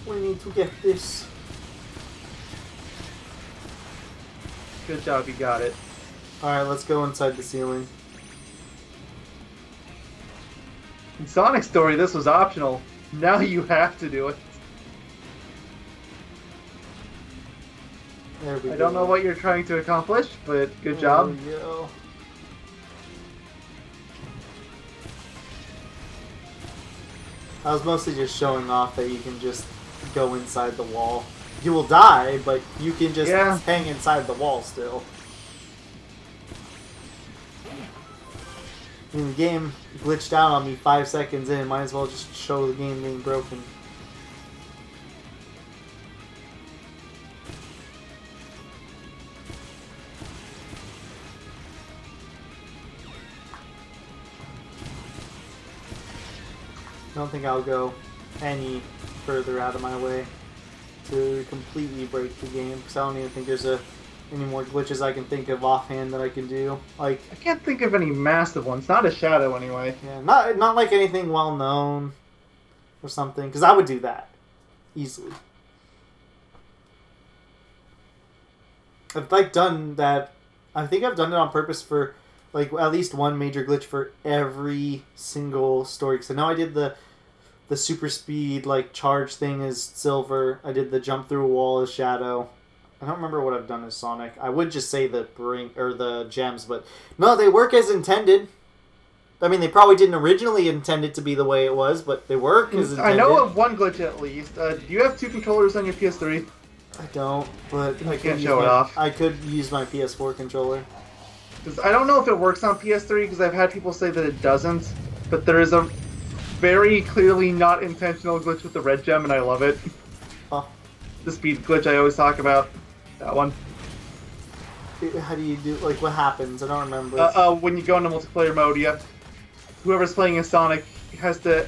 We need to get this. Good job, you got it. Alright, let's go inside the ceiling. In Sonic's story, this was optional. Now you have to do it. There we go. I don't know what you're trying to accomplish, but good job. There we go. I was mostly just showing off that you can just go inside the wall. You will die, but you can just hang inside the wall still. I mean, the game glitched out on me 5 seconds in. Might as well just show the game being broken. I don't think I'll go any further out of my way to completely break the game, because I don't even think there's any more glitches I can think of offhand that I can do. Like, I can't think of any massive ones. Not a Shadow, anyway. yeah, not like anything well known or something, because I would do that easily. I've like done that. I think I've done it on purpose for like at least one major glitch for every single story. Because I know I did the super speed like charge thing as Silver. I did the jump through a wall as Shadow. I don't remember what I've done as Sonic. I would just say the the gems, but no, they work as intended. I mean, they probably didn't originally intend it to be the way it was, but they work as intended. I know of one glitch at least. Do you have 2 controllers on your PS3? I don't, but I can't show it off. I could use my PS4 controller. Because I don't know if it works on PS3, because I've had people say that it doesn't, but there is a very clearly not intentional glitch with the red gem, and I love it. Oh. The speed glitch I always talk about. That one. How do you do, like, what happens? I don't remember. When you go into multiplayer mode, whoever's playing as Sonic has to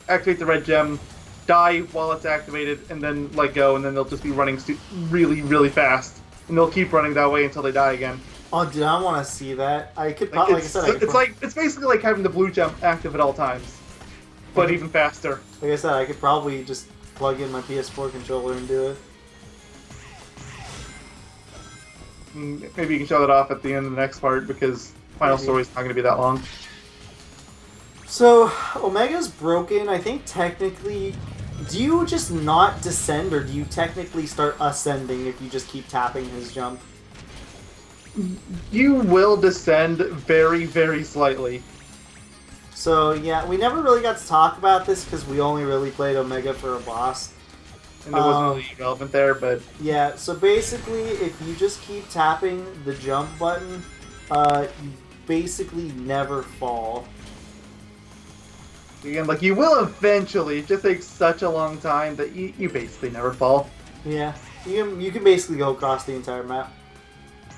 activate the red gem, die while it's activated, and then let go, and then they'll just be running really, really fast. And they'll keep running that way until they die again. Oh, dude, I want to see that. I could, like, like I said, it's basically like having the blue gem active at all times, but even faster. Like I said, I could probably just plug in my PS4 controller and do it. Maybe you can show that off at the end of the next part, because final story's not going to be that long. So, Omega's broken. I think technically, do you just not descend, or do you technically start ascending if you just keep tapping his jump? You will descend very, very slightly. So, yeah, we never really got to talk about this because we only really played Omega for a boss. And it wasn't really relevant there, but Yeah, so basically, if you just keep tapping the jump button, you basically never fall. again, like you will eventually. It just takes such a long time that you basically never fall. Yeah, you can basically go across the entire map.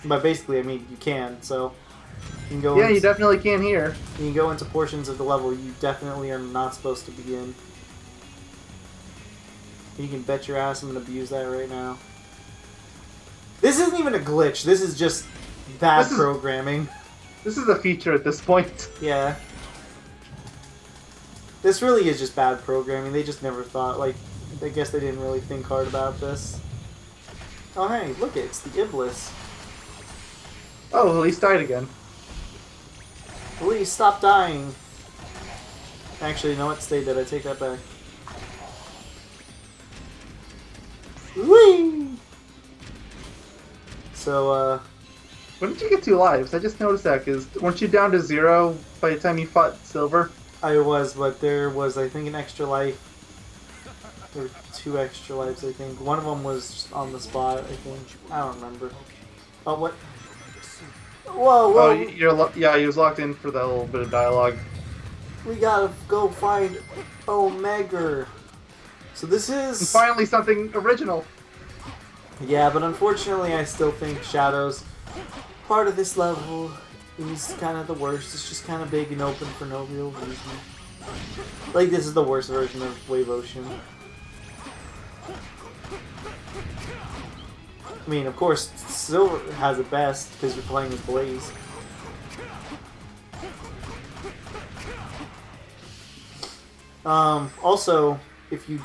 But basically, I mean, you can, so you can go Yeah, into, you definitely can here. you can go into portions of the level you definitely are not supposed to be in. You can bet your ass I'm going to abuse that right now. This isn't even a glitch. This is just bad programming. This is a feature at this point. Yeah. This really is just bad programming. They just never thought, like, I guess they didn't really think hard about this. Oh, hey, look, it's the Iblis. Oh, well, he's died again. Please stop dying. Actually, you know what? Stay dead. I take that back. Whee! So, When did you get 2 lives? I just noticed that, because weren't you down to 0 by the time you fought Silver? I was, but there was, I think, an extra life. There were 2 extra lives, I think. One of them was just on the spot, I think. I don't remember. Oh, what? Whoa, whoa! Oh, yeah, he was locked in for that little bit of dialogue. We gotta go find Omega. So this And is... finally something original. Yeah, but unfortunately I still think Shadow's part of this level is kind of the worst. It's just kind of big and open for no real reason. Like, this is the worst version of Wave Ocean. I mean, of course, Silver has it best because you're playing as Blaze. Also, if you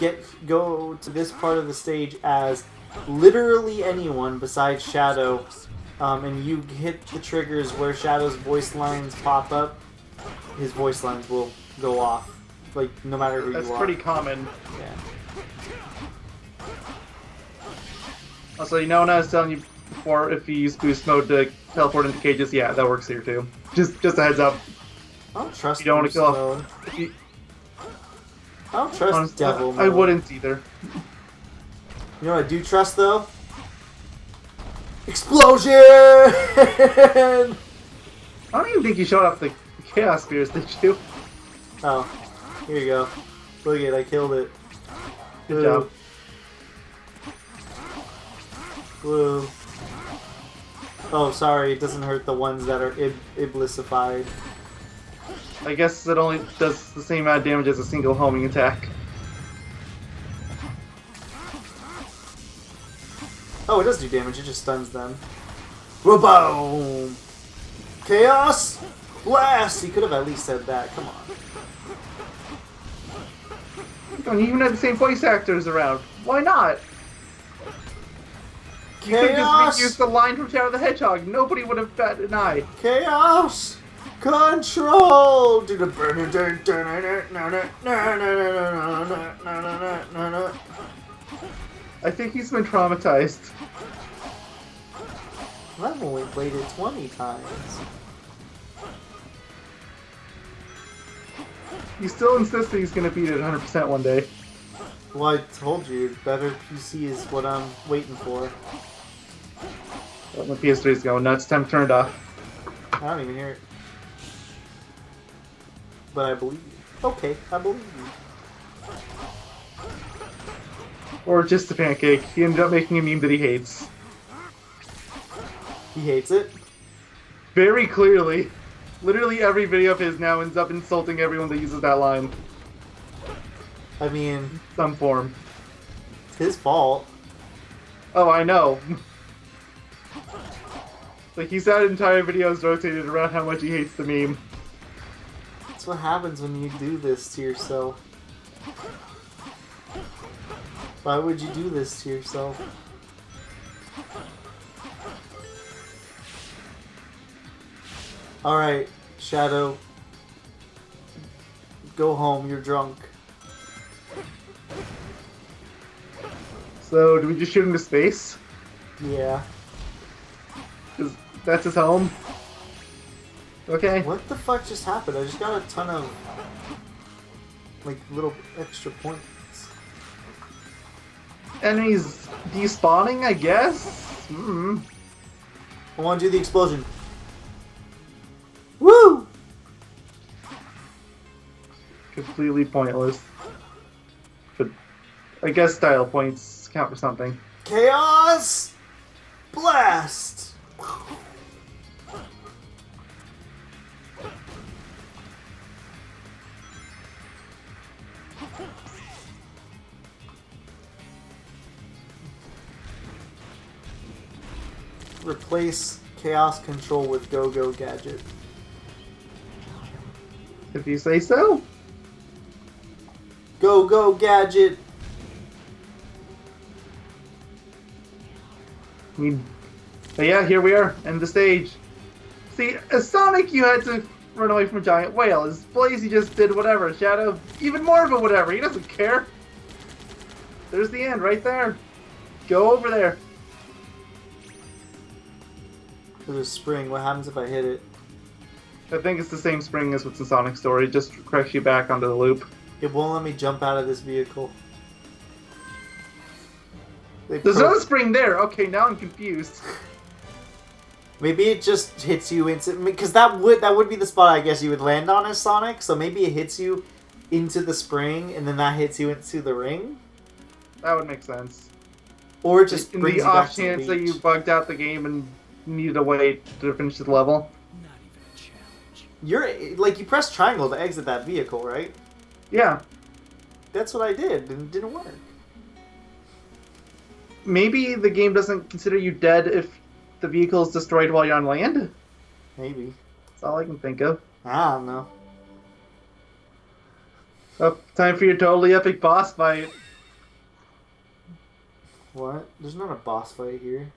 go to this part of the stage as literally anyone besides Shadow, and you hit the triggers where Shadow's voice lines pop up, his voice lines will go off. Like, no matter who you are. That's pretty common. Yeah. Also, you know when I was telling you before, if you use boost mode to teleport into cages, yeah, that works here too. Just a heads up. I don't trust You don't want to Boost kill mode. off. I don't trust Honestly, Devil mode. I wouldn't either. You know what I do trust, though? Explosion! I don't even think you showed off the Chaos Spears, did you? Oh, here you go. Look at it, I killed it. Good job. Woo. Oh, sorry, it doesn't hurt the ones that are Iblisified. I guess it only does the same amount of damage as a single homing attack. Oh, it does do damage, it just stuns them. Boom! Chaos Blast! He could have at least said that, come on. You don't even have the same voice actors around. Why not? You could Chaos! just reuse the line from Shadow the Hedgehog. Nobody would have batted an eye. Chaos Control! I think he's been traumatized. I've only played it 20 times. He still insists that he's going to beat it 100% one day. Well, I told you, better PC is what I'm waiting for. Oh, my PS3 is going nuts. Time to turn it off. I don't even hear it. But I believe you. Okay, I believe you. Or just a pancake. He ended up making a meme that he hates. He hates it. Very clearly. Literally every video of his now ends up insulting everyone that uses that line. I mean, Some form. it's his fault. Oh, I know. Like, he's had entire videos rotated around how much he hates the meme. That's what happens when you do this to yourself. Why would you do this to yourself? Alright, Shadow. Go home, you're drunk. So, do we just shoot him to space? Yeah. 'Cause that's his home? Okay. What the fuck just happened? I just got a ton of, like, little extra points. enemies despawning, I guess? I want to do the explosion. Woo! Completely pointless. But I guess style points count for something. Chaos Blast! Replace Chaos Control with Go-Go Gadget. If you say so. Go-Go Gadget! But yeah, here we are, end the stage. See, as Sonic, you had to run away from a giant whale. As Blaze, he just did whatever. Shadow, even more of a whatever. He doesn't care. There's the end, right there. Go over there. There's a spring. What happens if I hit it? I think it's the same spring as what's in Sonic Story. It just corrects you back onto the loop. It won't let me jump out of this vehicle. There's another spring there. Okay, now I'm confused. Maybe it just hits you instantly, because that would be the spot I guess you would land on as Sonic. So maybe it hits you into the spring, and then that hits you into the ring. That would make sense. Or it just in brings the you back off to the chance that you beach. bugged out the game and needed a way to finish the level. Not even a challenge. You're like you press triangle to exit that vehicle, right? Yeah. That's what I did, and it didn't work. Maybe the game doesn't consider you dead if the vehicle is destroyed while you're on land? Maybe. That's all I can think of. I don't know. Oh, time for your totally epic boss fight. What? There's not a boss fight here.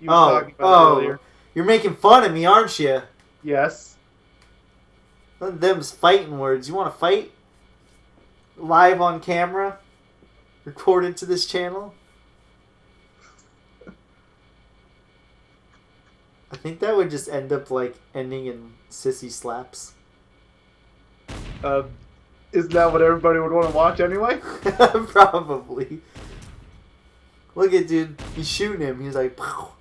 You were talking about it earlier. You're making fun of me, aren't you? Yes. Them's fighting words. You want to fight? Live on camera? Recorded to this channel? I think that would just end up like ending in sissy slaps. Isn't that what everybody would want to watch anyway? Probably. Look at dude, he's shooting him. He's like, pow,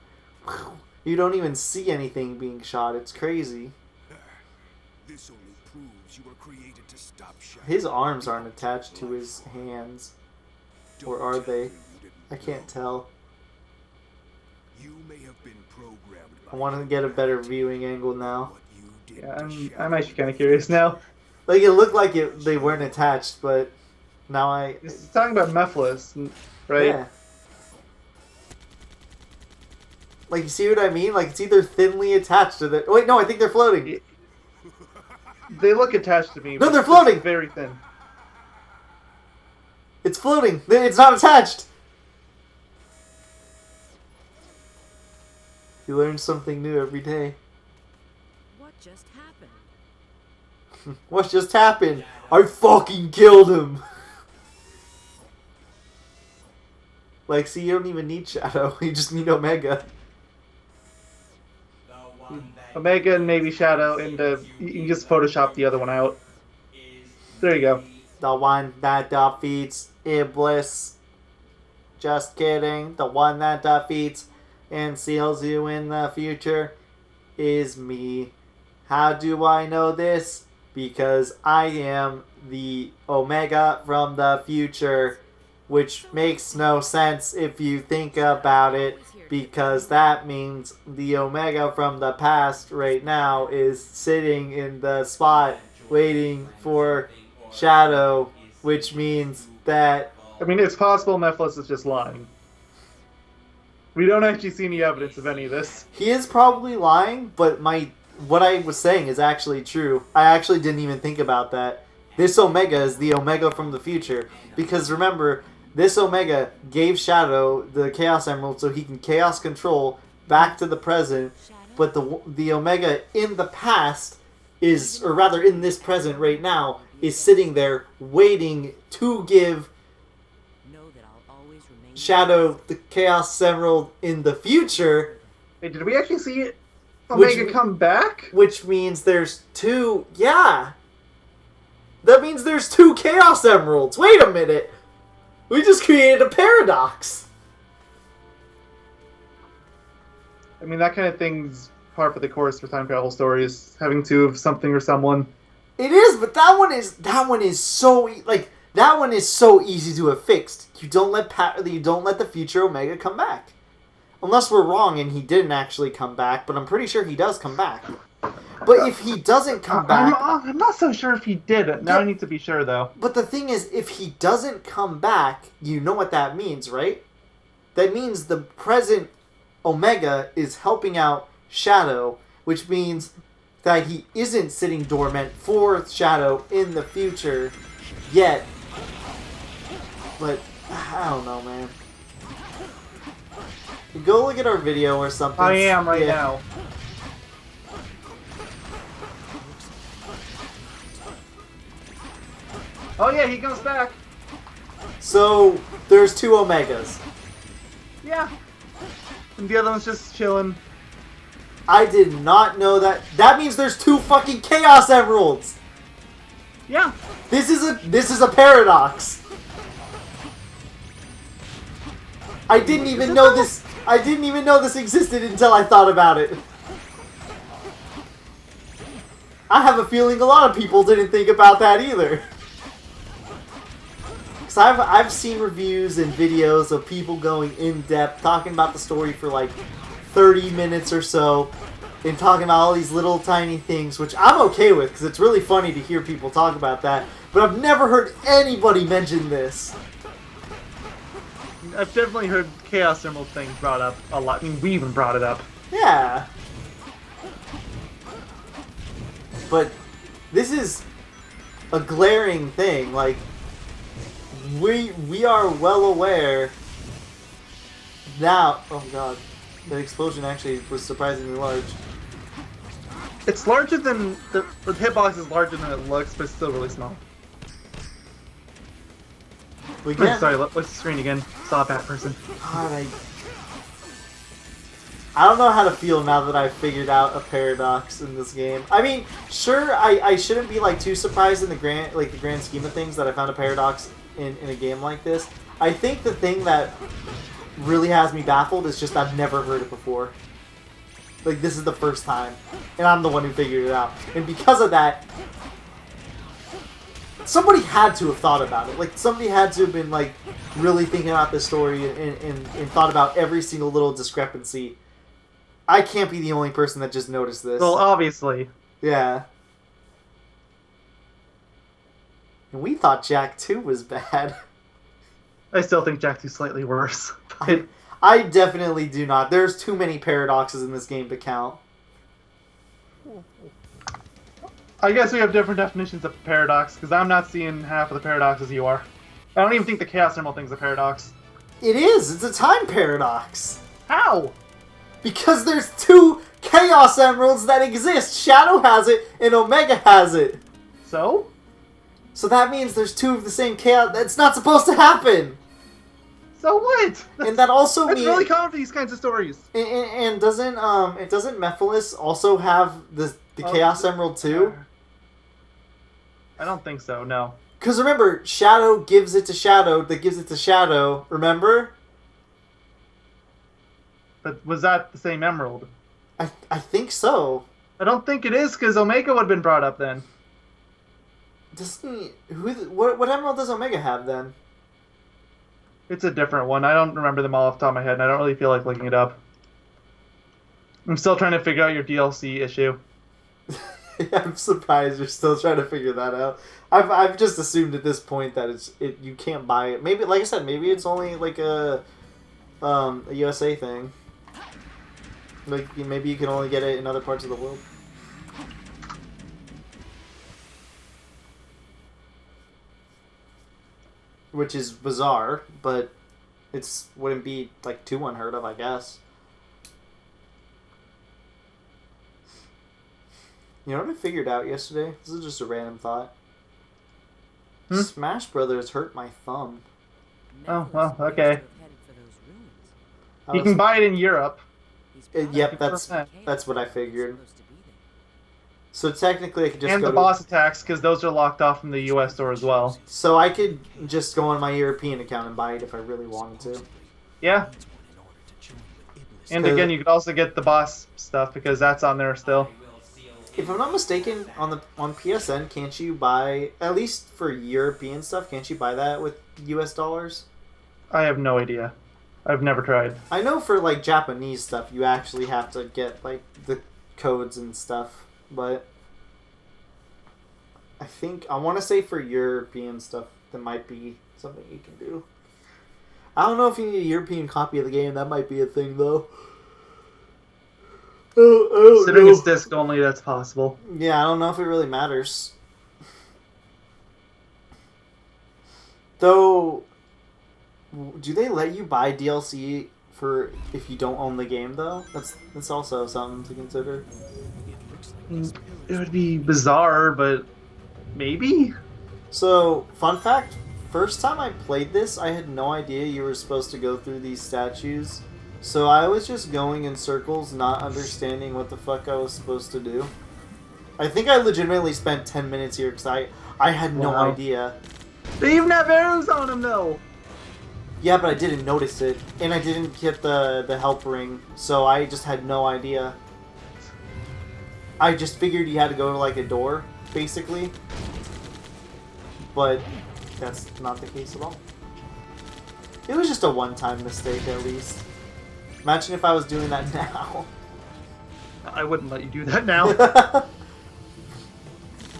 pow. You don't even see anything being shot. It's crazy. This only proves you were created to stop Shadow. His arms aren't attached to his hands. Or are they? I can't tell. You may have been programmed by I want to get a better viewing angle now. what you did Yeah, to I'm Shadow. actually kind of curious now. Like, it looked like they weren't attached, but now I... It's talking about Mephiles, right? Yeah. Like, you see what I mean? Like, it's either thinly attached to the... Oh, wait, no, I think they're floating. They look attached to me. No, but they're it's floating! very thin. It's floating. It's not attached. You learn something new every day. What just happened? What just happened? I fucking killed him. Like, see, you don't even need Shadow. You just need Omega. Omega and maybe Shadow, and you can just Photoshop the other one out. There you go. The one that defeats Iblis. Just kidding. The one that defeats and seals you in the future is me. How do I know this? Because I am the Omega from the future, which makes no sense if you think about it, because that means the Omega from the past right now is sitting in the spot waiting for Shadow, which means that... I mean, it's possible Mephiles is just lying. We don't actually see any evidence of any of this. He is probably lying, but what I was saying is actually true. I actually didn't even think about that. This Omega is the Omega from the future. Because remember, this Omega gave Shadow the Chaos Emerald so he can Chaos Control back to the present. But the Omega in the past is, or rather in this present right now, is sitting there waiting to give Know that I'll always remain Shadow the Chaos Emerald in the future. Hey, did we actually see Omega come back? Which means there's two... Yeah! That means there's two Chaos Emeralds! Wait a minute! We just created a paradox. I mean, that kind of thing's par for the course for time travel stories, having two of something or someone. It is, but that one is so that one is so easy to have fixed. You don't let the future Omega come back, unless we're wrong and he didn't actually come back. But I'm pretty sure he does come back. But if he doesn't come back, I'm not so sure if he did. Now Yeah. I need to be sure though. But the thing is, if he doesn't come back, you know what that means, right? That means the present Omega is helping out Shadow, which means that he isn't sitting dormant for Shadow in the future yet. But I don't know, man. Go look at our video or something. I am right now. Oh yeah, he comes back. So there's two Omegas. Yeah. And the other one's just chilling. I did not know that. That means there's two fucking Chaos Emeralds. Yeah. This is a paradox. I didn't even know this. I didn't even know this existed until I thought about it. I have a feeling a lot of people didn't think about that either. Cause I've seen reviews and videos of people going in depth talking about the story for like 30 minutes or so, and talking about all these little tiny things, which I'm okay with because it's really funny to hear people talk about that. But I've never heard anybody mention this. I've definitely heard Chaos Emerald thing brought up a lot. I mean, we even brought it up. Yeah. But this is a glaring thing. Like, we are well aware now. Oh god, that explosion actually was surprisingly large. It's larger than the hitbox is larger than it looks, but it's still really small. We get, Sorry, what's the screen again? Saw a bad person. God, I don't know how to feel now that I've figured out a paradox in this game. I mean, sure, I shouldn't be like too surprised in the grand scheme of things that I found a paradox in a game like this. I think the thing that really has me baffled is just I've never heard it before. Like, this is the first time, and I'm the one who figured it out. And because of that, somebody had to have thought about it. Like, somebody had to have been, like, really thinking about this story and thought about every single little discrepancy. I can't be the only person that just noticed this. Well, obviously. Yeah. And we thought Jack 2 was bad. I still think Jak 2's slightly worse. I definitely do not. There's too many paradoxes in this game to count. I guess we have different definitions of paradox, because I'm not seeing half of the paradoxes you are. I don't even think the Chaos Emerald thing's a paradox. It is. It's a time paradox. How? Because there's two Chaos Emeralds that exist. Shadow has it, and Omega has it. So? So that means there's two of the same Chaos... That's not supposed to happen! So what? And that also That's means... really common for these kinds of stories. And doesn't Mephiles also have the Chaos Emerald too? I don't think so, no. Because remember, Shadow gives it to Shadow that gives it to Shadow, remember? But was that the same emerald? I think so. I don't think it is, because Omega would have been brought up then. Doesn't he, what emerald does Omega have then? It's a different one. I don't remember them all off the top of my head, and I don't really feel like looking it up. I'm still trying to figure out your DLC issue. I'm surprised you're still trying to figure that out. I've just assumed at this point that you can't buy it. Maybe, like I said, maybe it's only like a USA thing. Like maybe you can only get it in other parts of the world. Which is bizarre, but it's wouldn't be like too unheard of, I guess. You know what I figured out yesterday? This is just a random thought. Smash Brothers hurt my thumb. Oh, well, okay. You was- can buy it in Europe. Yep, that's 100%. what I figured. So technically, I could just And go the to... boss attacks, because those are locked off from the US store as well. So I could just go on my European account and buy it if I really wanted to. Yeah. And again, you could also get the boss stuff, because that's on there still. If I'm not mistaken, on PSN, can't you buy, at least for European stuff, can't you buy that with US dollars? I have no idea. I've never tried. I know for, like, Japanese stuff, you actually have to get, like, the codes and stuff, but I want to say for European stuff, that might be something you can do. I don't know if you need a European copy of the game, that might be a thing, though. Considering it's disc only, that's possible. Yeah, I don't know if it really matters. Though, do they let you buy DLC for if you don't own the game, though? That's also something to consider. It would be bizarre, but maybe? So, fun fact, first time I played this, I had no idea you were supposed to go through these statues. So I was just going in circles, not understanding what the fuck I was supposed to do. I think I legitimately spent 10 minutes here because I had no idea. They even have arrows on them, though! Yeah, but I didn't notice it. And I didn't get the help ring, so I just had no idea. I just figured you had to go to, like, a door, basically. But that's not the case at all. It was just a one-time mistake, at least. Imagine if I was doing that now. I wouldn't let you do that now.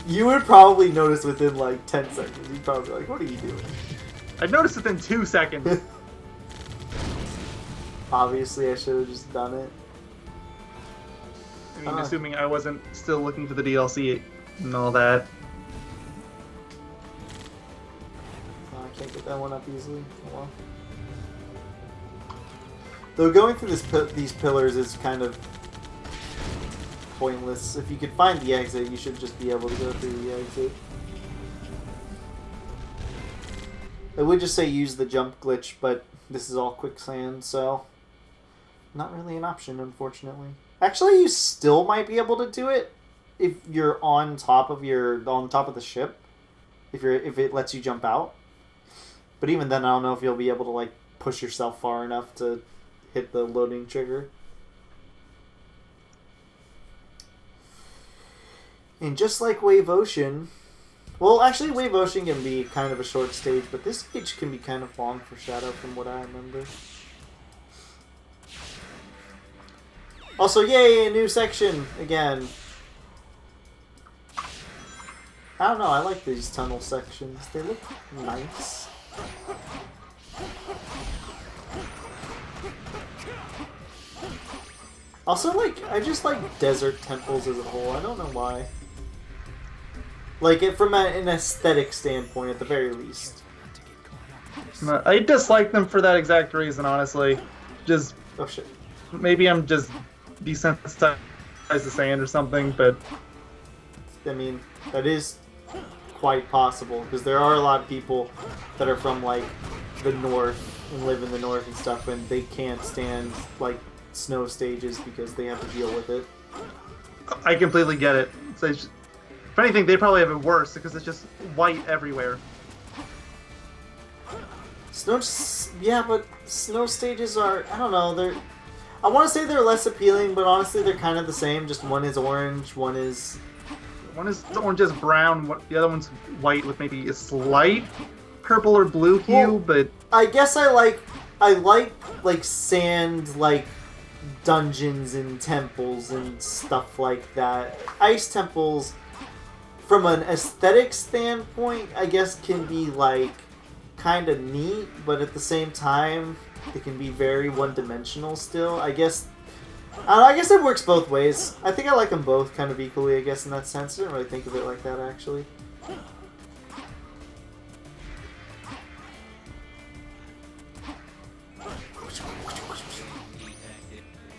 You would probably notice within like 10 seconds. You'd probably be like, what are you doing? I'd notice within 2 seconds. Obviously, I should have just done it. I mean, assuming I wasn't still looking for the DLC and all that. Oh, I can't get that one up easily. Oh, well. Though going through these pillars is kind of pointless. If you could find the exit, you should just be able to go through the exit. I would just say use the jump glitch, but this is all quicksand, so not really an option, unfortunately. Actually, you still might be able to do it if you're on top of the ship. If it lets you jump out. But even then, I don't know if you'll be able to like push yourself far enough to hit the loading trigger. And just like Wave Ocean, well, actually Wave Ocean can be kind of a short stage, but this stage can be kind of long for Shadow from what I remember. Also, yay, a new section again. I don't know, I like these tunnel sections. They look nice. Also, like, I just like desert temples as a whole. I don't know why. Like, from an aesthetic standpoint, at the very least. I dislike them for that exact reason, honestly. Just... Oh, shit. Maybe I'm just desensitized to sand or something, but... I mean, that is quite possible, because there are a lot of people that are from, like, the north, and live in the north and stuff, and they can't stand, like, snow stages because they have to deal with it. I completely get it. So if anything, they probably have it worse because it's just white everywhere. Yeah, but snow stages are, I don't know, I want to say they're less appealing, but honestly they're kind of the same, just one is orange, one is orange, just brown, the other one's white with maybe a slight purple or blue hue, but... I guess I like like sand, like dungeons and temples and stuff like that. Ice temples, from an aesthetic standpoint, I guess can be like kind of neat, but at the same time, they can be very one-dimensional still. I guess it works both ways. I think I like them both kind of equally, I guess, in that sense. I didn't really think of it like that, actually.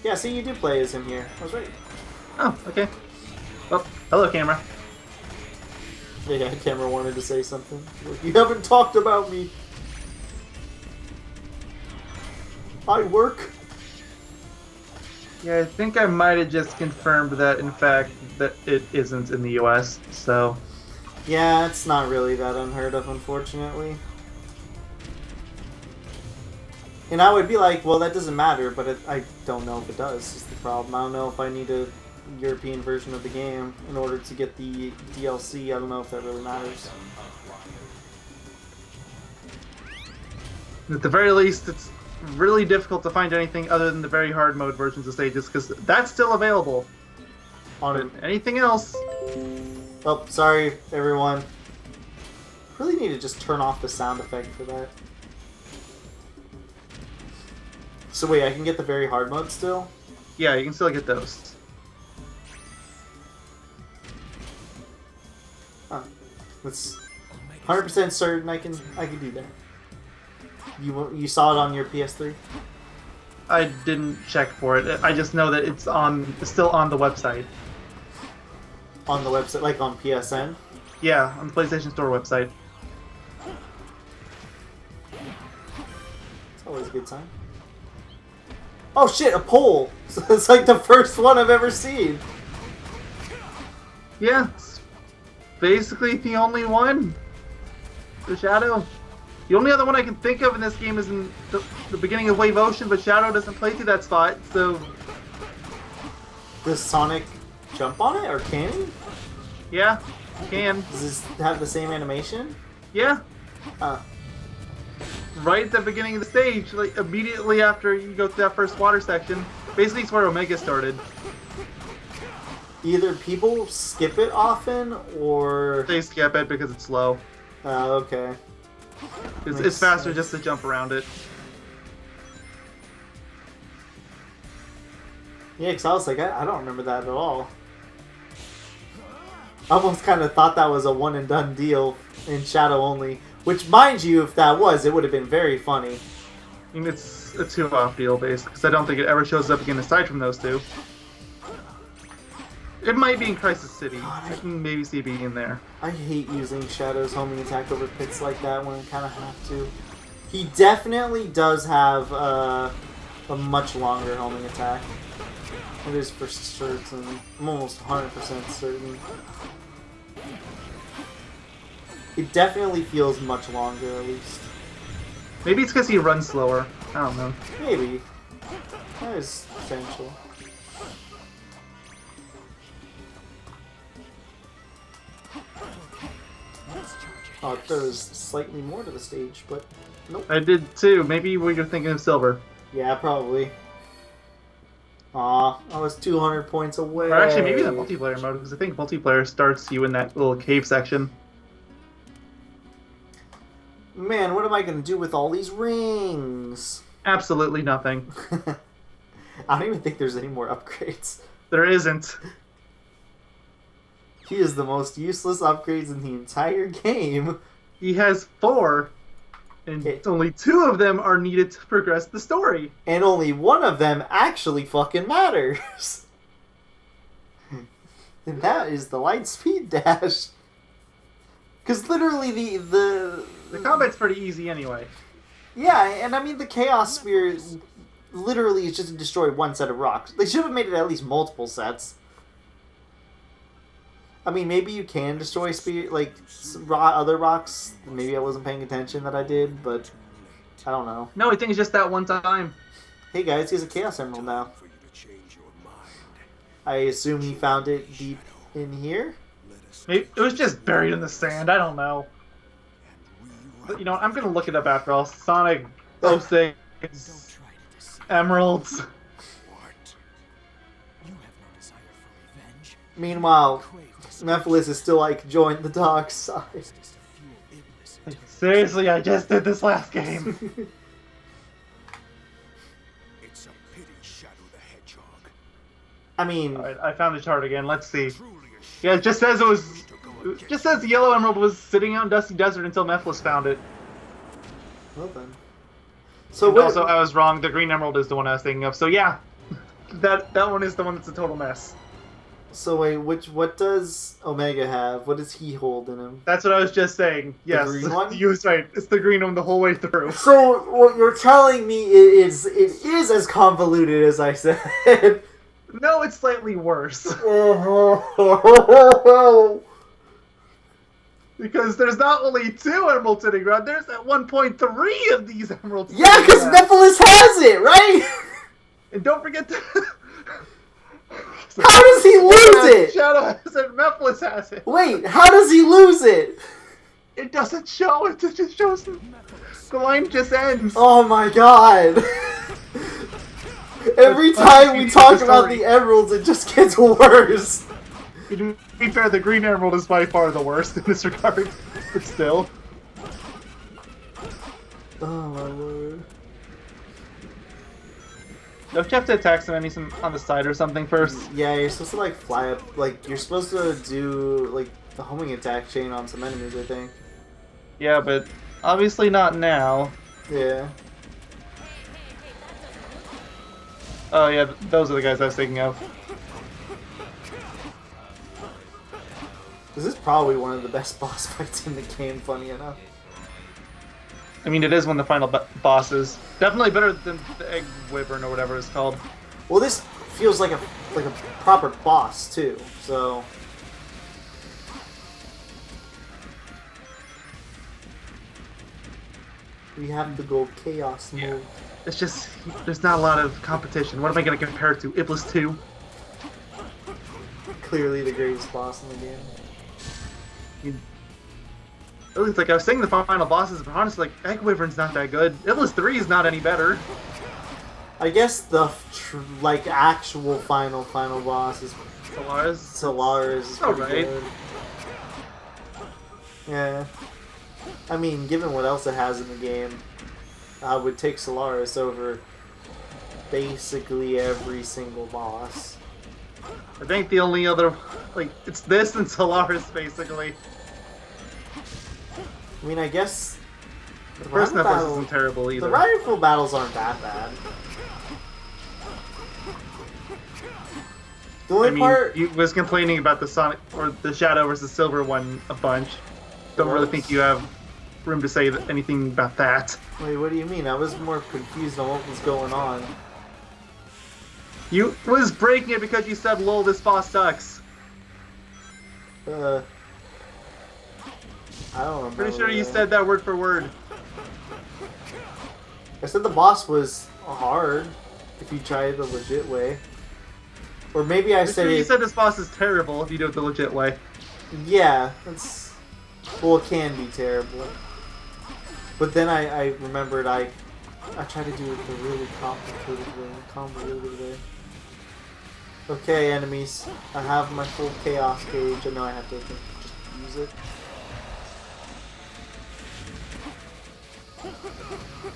Yeah, see, you do play as him here. I was right. Oh, okay. Well, hello, camera. Yeah, camera wanted to say something. Like, you haven't talked about me. I work. Yeah, I think I might have just confirmed that, in fact, that it isn't in the US, so... Yeah, it's not really that unheard of, unfortunately. And I would be like, well, that doesn't matter, but I don't know if it does, is the problem. I don't know if I need a European version of the game in order to get the DLC. I don't know if that really matters. At the very least, it's really difficult to find anything other than the very hard mode versions of stages, because that's still available. On Anything else? Oh, sorry, everyone. Really need to just turn off the sound effect for that. So wait, I can get the very hard mode still? Yeah, you can still get those. Huh. That's 100% certain I can do that. You saw it on your PS3? I didn't check for it. I just know that it's still on the website. On the website, like on PSN? Yeah, on the PlayStation Store website. It's always a good sign. Oh shit, a pole! So it's like the first one I've ever seen. Yeah, it's basically the only one. The Shadow. The only other one I can think of in this game is in the beginning of Wave Ocean, but Shadow doesn't play through that spot, so... Does Sonic jump on it, or can he? Yeah, can. Does this have the same animation? Yeah. Huh. Right at the beginning of the stage, like immediately after you go through that first water section. Basically, it's where Omega started. Either people skip it often, or... They skip it because it's slow. Okay. It's faster just to jump around it. Yeah, because I was like, I don't remember that at all. I almost kind of thought that was a one and done deal in Shadow only. Which, mind you, if that was, it would have been very funny. I mean, it's a two-off deal, based, because I don't think it ever shows up again aside from those two. It might be in Crisis City. I can maybe see it being in there. I hate using Shadow's homing attack over pits like that when I kind of have to. He definitely does have a much longer homing attack. It is for certain. I'm almost 100% certain. It definitely feels much longer, at least. Maybe it's because he runs slower. I don't know. Maybe. That is potential. Oh, there's slightly more to the stage, but nope. I did too. Maybe when you're thinking of Silver. Yeah, probably. Aw, I was 200 points away. Or actually, maybe the multiplayer mode, because I think multiplayer starts you in that little cave section. Man, what am I going to do with all these rings? Absolutely nothing. I don't even think there's any more upgrades. There isn't. He is the most useless upgrades in the entire game. He has 4, and only 2 of them are needed to progress the story. And only one of them actually fucking matters. And that is the light speed dash. Because literally the combat's pretty easy anyway. Yeah, and I mean the Chaos Spear literally is just to destroy one set of rocks. They should have made it at least multiple sets. I mean, maybe you can destroy spear other rocks. Maybe I wasn't paying attention that I did, but I don't know. No, I think it's just that one time. Hey guys, he has a Chaos Emerald now. I assume he found it deep in here? It was just buried in the sand. I don't know. But, you know, I'm going to look it up after all. Sonic 06 Emeralds. Meanwhile, Mephiles is still like, join the dark side. Seriously, I just did this last game. It's a pity, Shadow the Hedgehog. I mean... Alright, I found the chart again. Let's see. Yeah, it just says it just says the yellow emerald was sitting out in Dusty Desert until Mephiles found it. Well then. So And also, I was wrong. The green emerald is the one I was thinking of. So yeah, that one is the one that's a total mess. So wait, what does Omega have? What does he hold in him? That's what I was just saying. Yes, green one? you was right. It's the green one the whole way through. So what you're telling me is it is as convoluted as I said. No, it's slightly worse. Because there's not only 2 emeralds sitting around, there's at one point 3 of these emeralds. Yeah, because Nephilis has it, right? And don't forget to... How does he lose it? Shadow has it, Mephiles has it. Wait, how does he lose it? It doesn't show, it just shows... The line just ends. Oh my god. Every time we talk about the emeralds, it just gets worse. To be fair, the green emerald is by far the worst in this regard, but still. Oh my lord. Don't you have to attack some enemies on the side or something first? Yeah, you're supposed to like fly up, like you're supposed to do like the homing attack chain on some enemies, I think. Yeah, but obviously not now. Yeah. Oh yeah, those are the guys I was thinking of. This is probably one of the best boss fights in the game, funny enough. I mean, it is one of the final bosses. Definitely better than the Egg Wyvern or whatever it's called. Well, this feels like a proper boss too. So we have to go chaos mode. Yeah. It's just, there's not a lot of competition. What am I going to compare it to? Iblis 2? Clearly the greatest boss in the game. Oh, it's like I was saying the final bosses, but honestly, like, Egg Wyvern's not that good. Iblis 3 is not any better. I guess the like actual final boss is Solaris. Solaris is pretty alright. good. Yeah. I mean, given what else it has in the game, I would take Solaris over basically every single boss. I think the only other, like, it's this and Solaris, basically. I mean, I guess The first Nephilis isn't terrible either. the rifle battles aren't that bad. The only part you was complaining about the Sonic or the Shadow versus Silver one a bunch. Don't really think you have room to say anything about that. Wait, what do you mean? I was more confused on what was going on. You was breaking it because you said, "Lol, this boss sucks." I don't remember. Pretty sure you said that word for word. I said the boss was hard if you try it the legit way. Or maybe I said You said this boss is terrible if you do it the legit way. Yeah, it's... Well, it can be terrible. But then I remembered I tried to do it the really convoluted way. Okay, enemies. I have my full chaos cage. I know I have to just use it.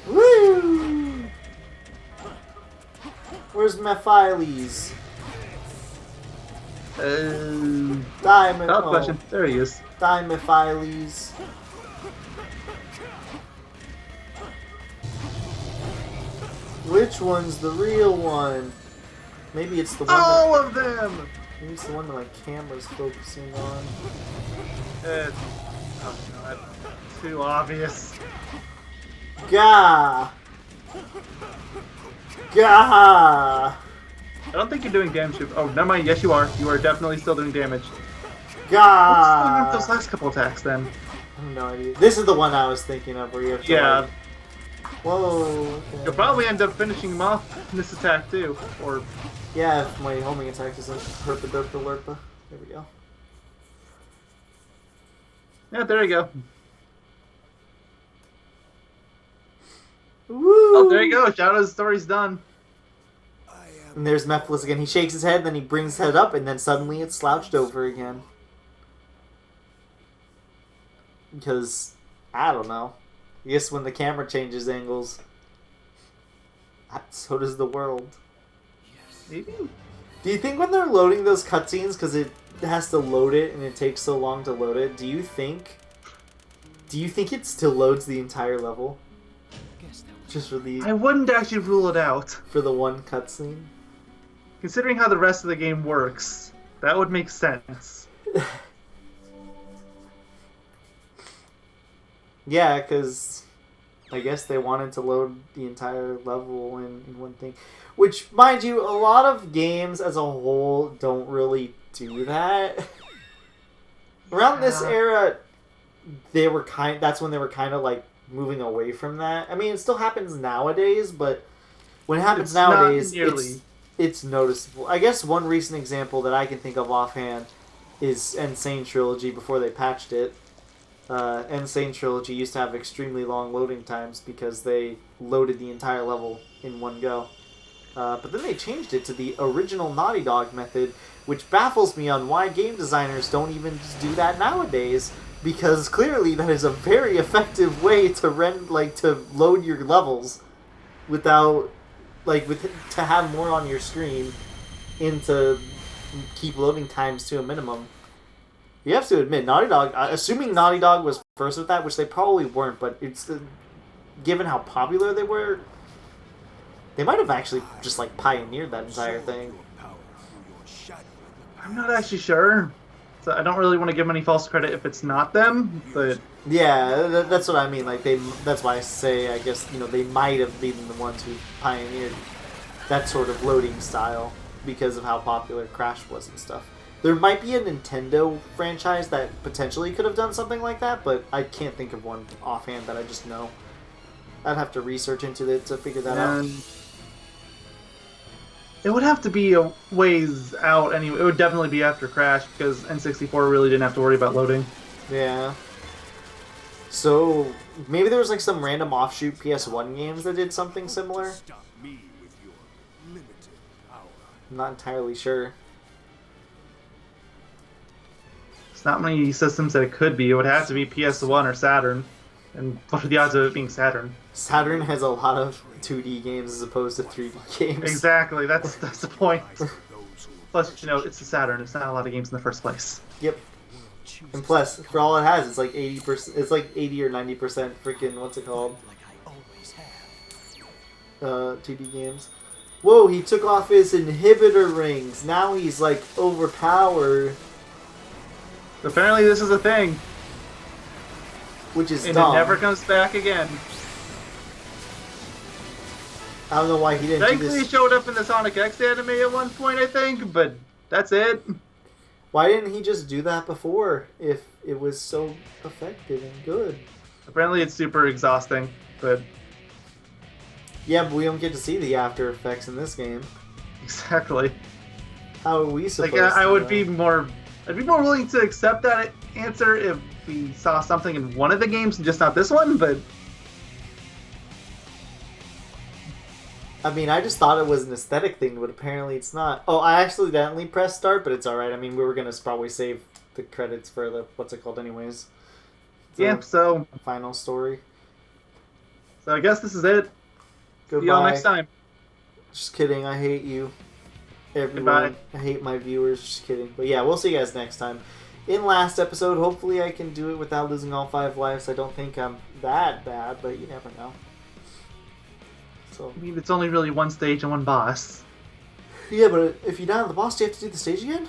Woo! Where's Mephiles? Die, Valid question. There he is. Die, Mephiles. Which one's the real one? Maybe it's the one All of them! maybe it's the one that my camera's focusing on. Oh god. Too obvious. Gah! Gah! I don't think you're doing damage. Oh, never mind. Yes, you are. You are definitely still doing damage. Gah! What's those last couple attacks then? I have no idea. This is the one I was thinking of where you have to like... Whoa, okay. You'll probably end up finishing him off in this attack too. Or Yeah, if my homing attack isn't herpa derpa lerpa. There we go. yeah, there you go. Woo! Oh, there you go. Shadow's story's done. And there's Mephiles again. He shakes his head, then he brings his head up, and then suddenly it's slouched over again. Because, I don't know. I guess when the camera changes angles, so does the world. Maybe. Do you think when they're loading those cutscenes, because it has to load it and it takes so long to load it, do you think it still loads the entire level? Just for the... I wouldn't actually rule it out. For the one cutscene? Considering how the rest of the game works, that would make sense. Yeah, because I guess they wanted to load the entire level in one thing. Which, mind you, a lot of games as a whole don't really do that. Around this era, that's when they were kind of like moving away from that. I mean, it still happens nowadays, but when it happens nowadays, it's noticeable. I guess one recent example that I can think of offhand is Insane Trilogy before they patched it. Insane Trilogy used to have extremely long loading times because they loaded the entire level in one go. But then they changed it to the original Naughty Dog method, which baffles me on why game designers don't even just do that nowadays, because clearly that is a very effective way to load your levels without to have more on your screen and to keep loading times to a minimum. You have to admit, Naughty Dog, assuming Naughty Dog was first with that, which they probably weren't, but given how popular they were, they might have actually just pioneered that entire thing. I'm not actually sure. So I don't really want to give them any false credit if it's not them, but yeah, that's what I mean. That's why I say I guess they might have been the ones who pioneered that sort of loading style because of how popular Crash was and stuff. There might be a Nintendo franchise that potentially could have done something like that, but I can't think of one offhand that I just know. I'd have to research into it to figure that out. It would have to be a ways out anyway. It would definitely be after Crash because N64 really didn't have to worry about loading. Yeah. So maybe there was some random offshoot PS1 games that did something similar. I'm not entirely sure. There's not many systems that it could be. It would have to be PS1 or Saturn. And what are the odds of it being Saturn? Saturn has a lot of 2D games as opposed to 3D games. Exactly, that's the point. Plus, it's a Saturn. It's not a lot of games in the first place. Yep. And plus, for all it has, it's 80%. It's 80 or 90% freaking what's it called? 2D games. Whoa! He took off his inhibitor rings. Now he's overpowered. Apparently, this is a thing. Which is dumb. And it never comes back again. I don't know why he didn't do this. Thankfully, he showed up in the Sonic X anime at one point, I think, but that's it. Why didn't he just do that before if it was so effective and good? Apparently, it's super exhausting, but... Yeah, but we don't get to see the after effects in this game. Exactly. How are we supposed to I'd be more willing to accept that answer if we saw something in one of the games and just not this one, but... I mean, I just thought it was an aesthetic thing, but apparently it's not. Oh, I accidentally pressed start, but it's alright. I mean, we were going to probably save the credits for the, what's it called anyways? Yeah, so... Final story. So I guess this is it. Goodbye. See y'all next time. Just kidding, I hate you. Everyone. Goodbye. I hate my viewers, just kidding. But yeah, we'll see you guys next time. In last episode, hopefully I can do it without losing all 5 lives. I don't think I'm that bad, but you never know. So, I mean, it's only really one stage and one boss. yeah, but if you die on the boss, do you have to do the stage again?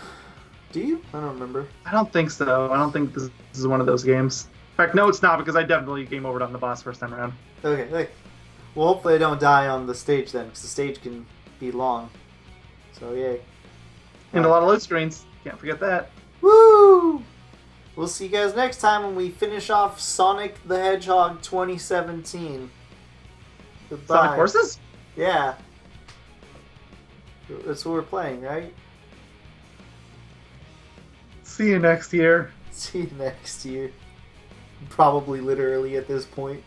Do you? I don't remember. I don't think so. I don't think this is one of those games. In fact, no, it's not, because I definitely game overed on the boss first time around. Okay. Well, hopefully I don't die on the stage then, because the stage can be long. So, yay. And a lot of load screens. Can't forget that. Woo! We'll see you guys next time when we finish off Sonic the Hedgehog 2017. Goodbye. Sonic Forces? Yeah. That's what we're playing, right? See you next year. See you next year. Probably literally at this point.